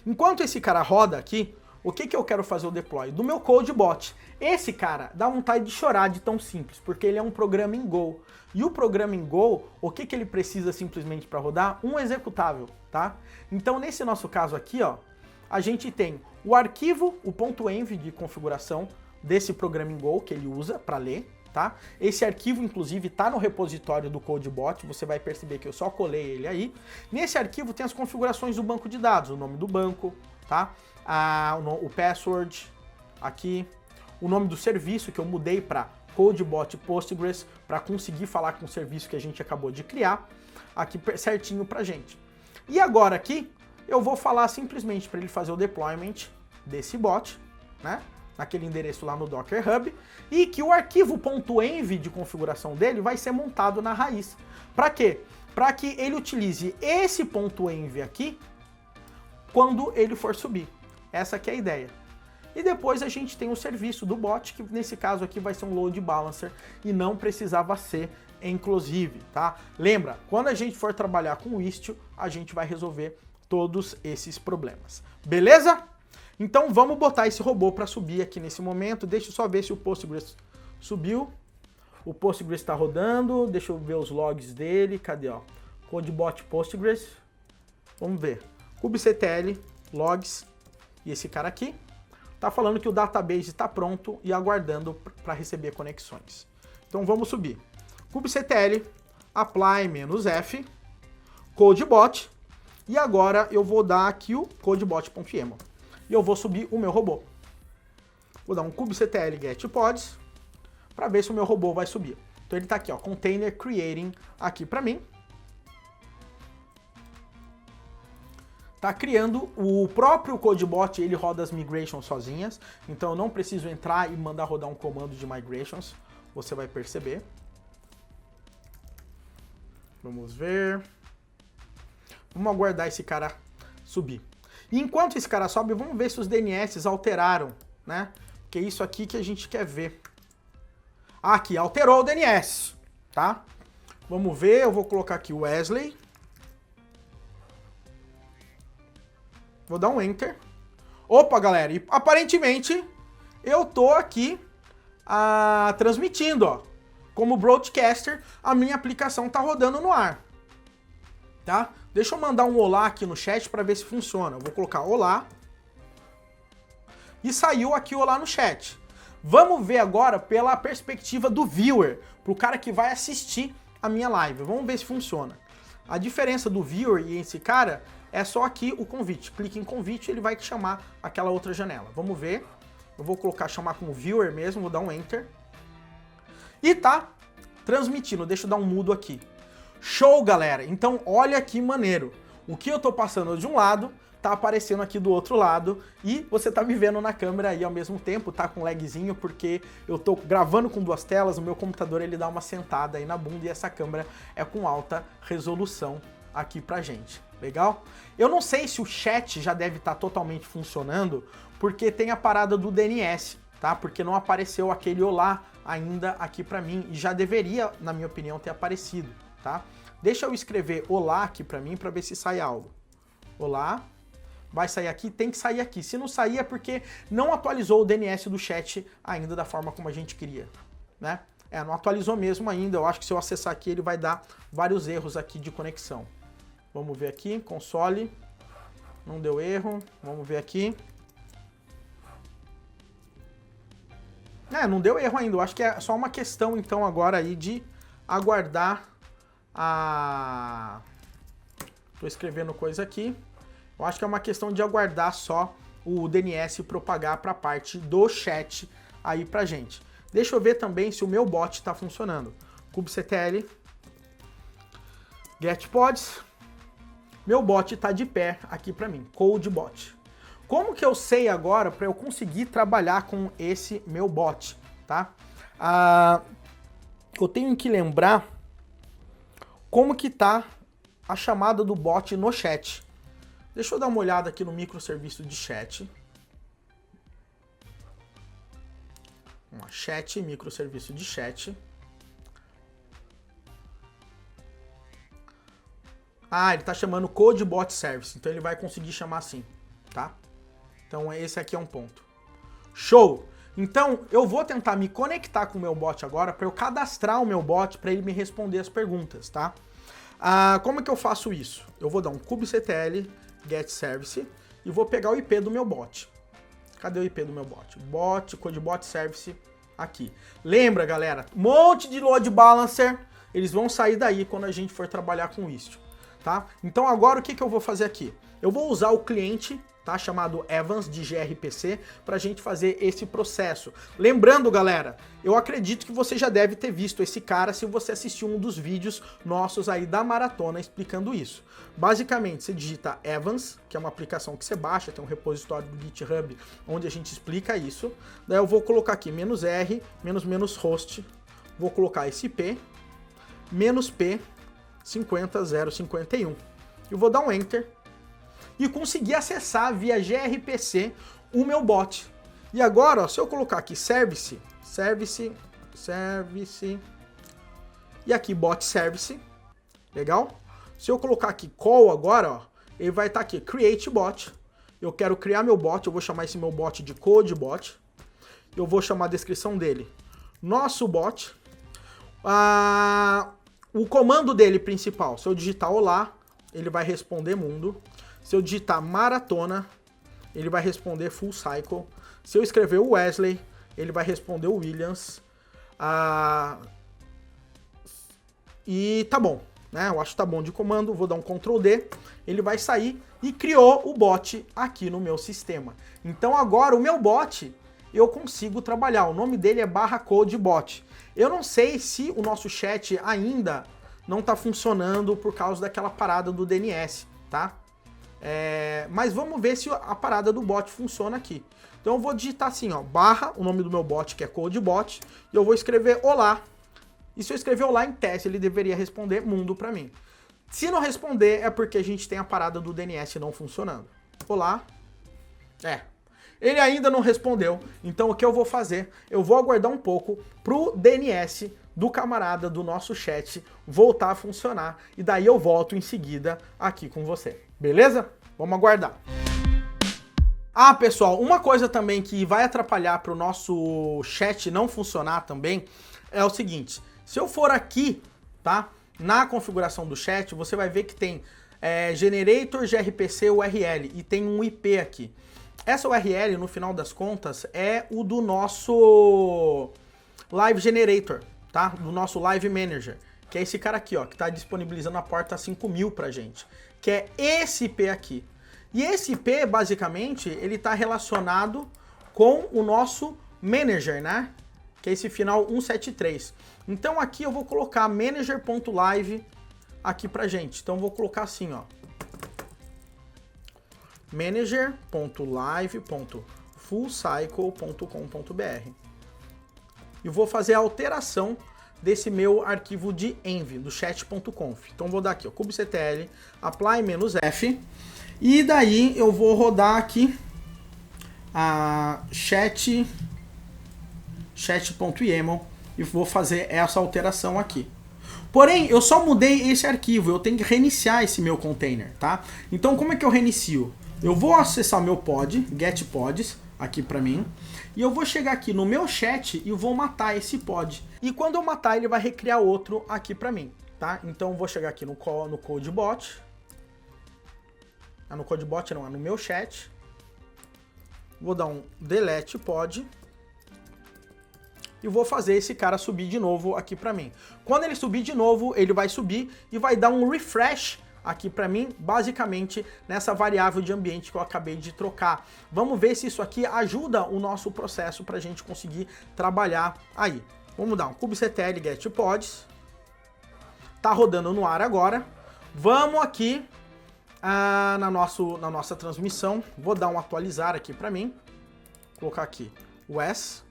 Enquanto esse cara roda aqui, o que eu quero fazer o deploy? Do meu CodeBot. Esse cara dá vontade de chorar de tão simples, porque ele é um programa em Go. E o programa em Go, o que ele precisa simplesmente para rodar? Um executável, tá? Então nesse nosso caso aqui, ó, a gente tem o arquivo, o .env de configuração desse programa em Go que ele usa para ler. Tá? Esse arquivo, inclusive, está no repositório do CodeBot, você vai perceber que eu só colei ele aí. Nesse arquivo tem as configurações do banco de dados, o nome do banco, tá? O password aqui, o nome do serviço que eu mudei para CodeBot Postgres, para conseguir falar com o serviço que a gente acabou de criar, aqui certinho pra gente. E agora aqui, eu vou falar simplesmente para ele fazer o deployment desse bot, né? Naquele endereço lá no Docker Hub, e que o arquivo .env de configuração dele vai ser montado na raiz. Para quê? para que ele utilize esse ponto .env aqui quando ele for subir. Essa aqui é a ideia. E depois a gente tem o serviço do bot, que nesse caso aqui vai ser um load balancer e não precisava ser inclusive, tá? Lembra, quando a gente for trabalhar com o Istio, a gente vai resolver todos esses problemas. Beleza? Então vamos botar esse robô para subir aqui nesse momento. Deixa eu só ver se o Postgres subiu. O Postgres está rodando. Deixa eu ver os logs dele. Cadê, ó? CodeBot Postgres. Vamos ver. kubectl, logs. E esse cara aqui tá falando que o database está pronto e aguardando para receber conexões. Então vamos subir. kubectl, apply -f, CodeBot. E agora eu vou dar aqui o codebot.yaml. E eu vou subir o meu robô. Vou dar um kubectl get pods para ver se o meu robô vai subir. Então ele está aqui, ó, container creating aqui para mim. Tá criando o próprio CodeBot, ele roda as migrations sozinhas, então eu não preciso entrar e mandar rodar um comando de migrations, você vai perceber. Vamos ver. Vamos aguardar esse cara subir. E enquanto esse cara sobe, vamos ver se os DNS alteraram, né? Que é isso aqui que a gente quer ver. Aqui, alterou o DNS, tá? Vamos ver, eu vou colocar aqui Wesley. Vou dar um Enter. Opa, galera, e aparentemente eu tô aqui transmitindo, ó. Como broadcaster, a minha aplicação tá rodando no ar, tá? Deixa eu mandar um olá aqui no chat para ver se funciona. Eu vou colocar olá. E saiu aqui olá no chat. Vamos ver agora pela perspectiva do viewer, pro cara que vai assistir a minha live. Vamos ver se funciona. A diferença do viewer e esse cara é só aqui o convite. Clique em convite, ele vai te chamar aquela outra janela. Vamos ver. Eu vou colocar chamar como viewer mesmo, vou dar um enter. E tá transmitindo. Deixa eu dar um mudo aqui. Show, galera! Então, olha que maneiro. O que eu tô passando de um lado, tá aparecendo aqui do outro lado, e você tá me vendo na câmera aí ao mesmo tempo, tá com lagzinho, porque eu tô gravando com duas telas, o meu computador ele dá uma sentada aí na bunda, e essa câmera é com alta resolução aqui pra gente. Legal? Eu não sei se o chat já deve estar totalmente funcionando, porque tem a parada do DNS, tá? Porque não apareceu aquele olá ainda aqui pra mim, e já deveria, na minha opinião, ter aparecido. Tá? Deixa eu escrever olá aqui para mim para ver se sai algo. Olá, vai sair aqui, tem que sair aqui. Se não sair é porque não atualizou o DNS do chat ainda da forma como a gente queria, né? Não atualizou mesmo ainda. Eu acho que se eu acessar aqui ele vai dar vários erros aqui de conexão. Vamos ver aqui, console, não deu erro. Vamos ver aqui. Não deu erro ainda. Eu acho que é só uma questão então agora aí de aguardar Tô escrevendo coisa aqui. Eu acho que é uma questão de aguardar só o DNS propagar para a parte do chat aí pra gente. Deixa eu ver também se o meu bot está funcionando. kubectl get pods. Meu bot está de pé aqui para mim, CodeBot. Como que eu sei agora para eu conseguir trabalhar com esse meu bot, tá? Eu tenho que lembrar como que tá a chamada do bot no chat. Deixa eu dar uma olhada aqui no microserviço de chat. Chat, microserviço de chat. Ele tá chamando CodeBot Service, então ele vai conseguir chamar assim, tá? Então esse aqui é um ponto. Show! Então eu vou tentar me conectar com o meu bot agora para eu cadastrar o meu bot para ele me responder as perguntas, tá? Como é que eu faço isso? Eu vou dar um kubectl get service e vou pegar o IP do meu bot. Cadê o IP do meu bot? Bot, CodeBot Service aqui. Lembra, galera, um monte de load balancer, eles vão sair daí quando a gente for trabalhar com isso, tá? Então agora o que eu vou fazer aqui? Eu vou usar o cliente, tá, chamado Evans de gRPC, para a gente fazer esse processo. Lembrando, galera, eu acredito que você já deve ter visto esse cara se você assistiu um dos vídeos nossos aí da maratona explicando isso. Basicamente, você digita Evans, que é uma aplicação que você baixa, tem um repositório do GitHub onde a gente explica isso. Daí eu vou colocar aqui -r, --host, vou colocar esse IP, -p, 50.051. Eu vou dar um Enter e conseguir acessar via gRPC o meu bot. E agora, ó, se eu colocar aqui service, e aqui bot service, legal? Se eu colocar aqui call agora, ó, ele vai estar aqui, create bot. Eu quero criar meu bot, eu vou chamar esse meu bot de code bot. Eu vou chamar a descrição dele nosso bot. O comando dele principal, se eu digitar olá, ele vai responder mundo. Se eu digitar maratona, ele vai responder full cycle. Se eu escrever o Wesley, ele vai responder o Williams. E tá bom, né? Eu acho que tá bom de comando, vou dar um Ctrl D, ele vai sair e criou o bot aqui no meu sistema. Então agora o meu bot, eu consigo trabalhar, o nome dele é /codebot. Eu não sei se o nosso chat ainda não tá funcionando por causa daquela parada do DNS, tá? Mas vamos ver se a parada do bot funciona aqui. Então eu vou digitar assim, ó, o nome do meu bot, que é codebot, e eu vou escrever olá. E se eu escrever olá em teste, ele deveria responder mundo para mim. Se não responder, é porque a gente tem a parada do DNS não funcionando. Olá. Ele ainda não respondeu, então o que eu vou fazer? Eu vou aguardar um pouco pro DNS do camarada do nosso chat voltar a funcionar, e daí eu volto em seguida aqui com você. Beleza? Vamos aguardar. Pessoal, uma coisa também que vai atrapalhar para o nosso chat não funcionar também é o seguinte: se eu for aqui, tá, na configuração do chat, você vai ver que tem generator gRPC URL e tem um IP aqui. Essa URL, no final das contas, é o do nosso Live Generator, tá? Do nosso Live Manager, que é esse cara aqui, ó, que está disponibilizando a porta 5000 pra gente, que é esse IP aqui. E esse IP, basicamente, ele está relacionado com o nosso Manager, né? Que é esse final 173. Então aqui eu vou colocar manager.live aqui pra gente. Então eu vou colocar assim, ó, manager.live.fullcycle.com.br e vou fazer a alteração desse meu arquivo de env, do chat.conf. Então vou dar aqui, ó, kubectl, apply-f, e daí eu vou rodar aqui a chat.yaml e vou fazer essa alteração aqui. Porém, eu só mudei esse arquivo, eu tenho que reiniciar esse meu container, tá? Então como é que eu reinicio? Eu vou acessar o meu pod, get pods, aqui pra mim, e eu vou chegar aqui no meu chat e vou matar esse pod. E quando eu matar, ele vai recriar outro aqui pra mim, tá? Então eu vou chegar aqui no codebot, no codebot não, é no meu chat, vou dar um delete pod, e vou fazer esse cara subir de novo aqui pra mim. Quando ele subir de novo, ele vai subir e vai dar um refresh aqui para mim, basicamente nessa variável de ambiente que eu acabei de trocar. Vamos ver se isso aqui ajuda o nosso processo para a gente conseguir trabalhar aí. Vamos dar um kubectl get pods. Tá rodando no ar agora. Vamos aqui na nossa transmissão. Vou dar um atualizar aqui para mim. Vou colocar aqui Wes.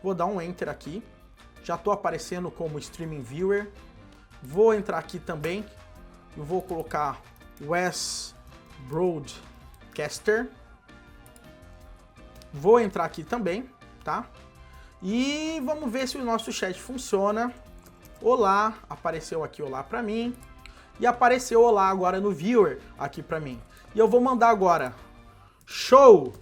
Vou dar um enter aqui. Já estou aparecendo como streaming viewer. Vou entrar aqui também. Eu vou colocar Wes Broadcaster. Vou entrar aqui também, tá? E vamos ver se o nosso chat funciona. Olá, apareceu aqui olá pra mim. E apareceu olá agora no viewer aqui pra mim. E eu vou mandar agora show.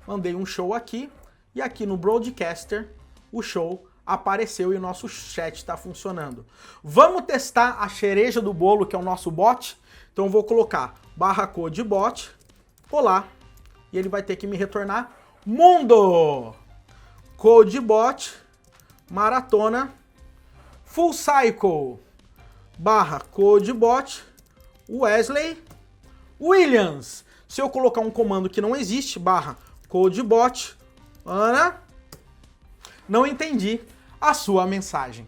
Mandei um show aqui. E aqui no Broadcaster, o show apareceu e o nosso chat está funcionando. Vamos testar a cereja do bolo, que é o nosso bot? Então eu vou colocar /codebot, olá, e ele vai ter que me retornar mundo, codebot, maratona, full cycle, /codebot, Wesley, Williams. Se eu colocar um comando que não existe, /codebot, Ana, não entendi a sua mensagem.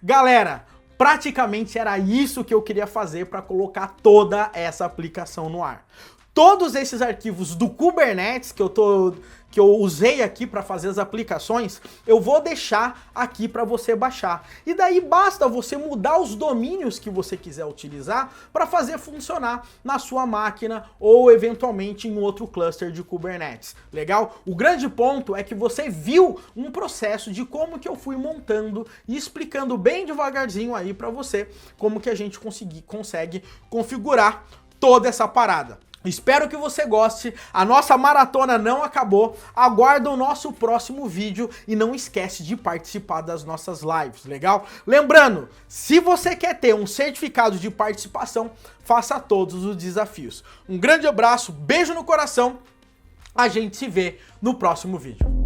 Galera, praticamente era isso que eu queria fazer para colocar toda essa aplicação no ar. Todos esses arquivos do Kubernetes que que eu usei aqui para fazer as aplicações, eu vou deixar aqui para você baixar. E daí basta você mudar os domínios que você quiser utilizar para fazer funcionar na sua máquina ou eventualmente em outro cluster de Kubernetes. Legal? O grande ponto é que você viu um processo de como que eu fui montando e explicando bem devagarzinho aí para você como que a gente consegue configurar toda essa parada. Espero que você goste, a nossa maratona não acabou, aguarda o nosso próximo vídeo e não esquece de participar das nossas lives, legal? Lembrando, se você quer ter um certificado de participação, faça todos os desafios. Um grande abraço, beijo no coração, a gente se vê no próximo vídeo.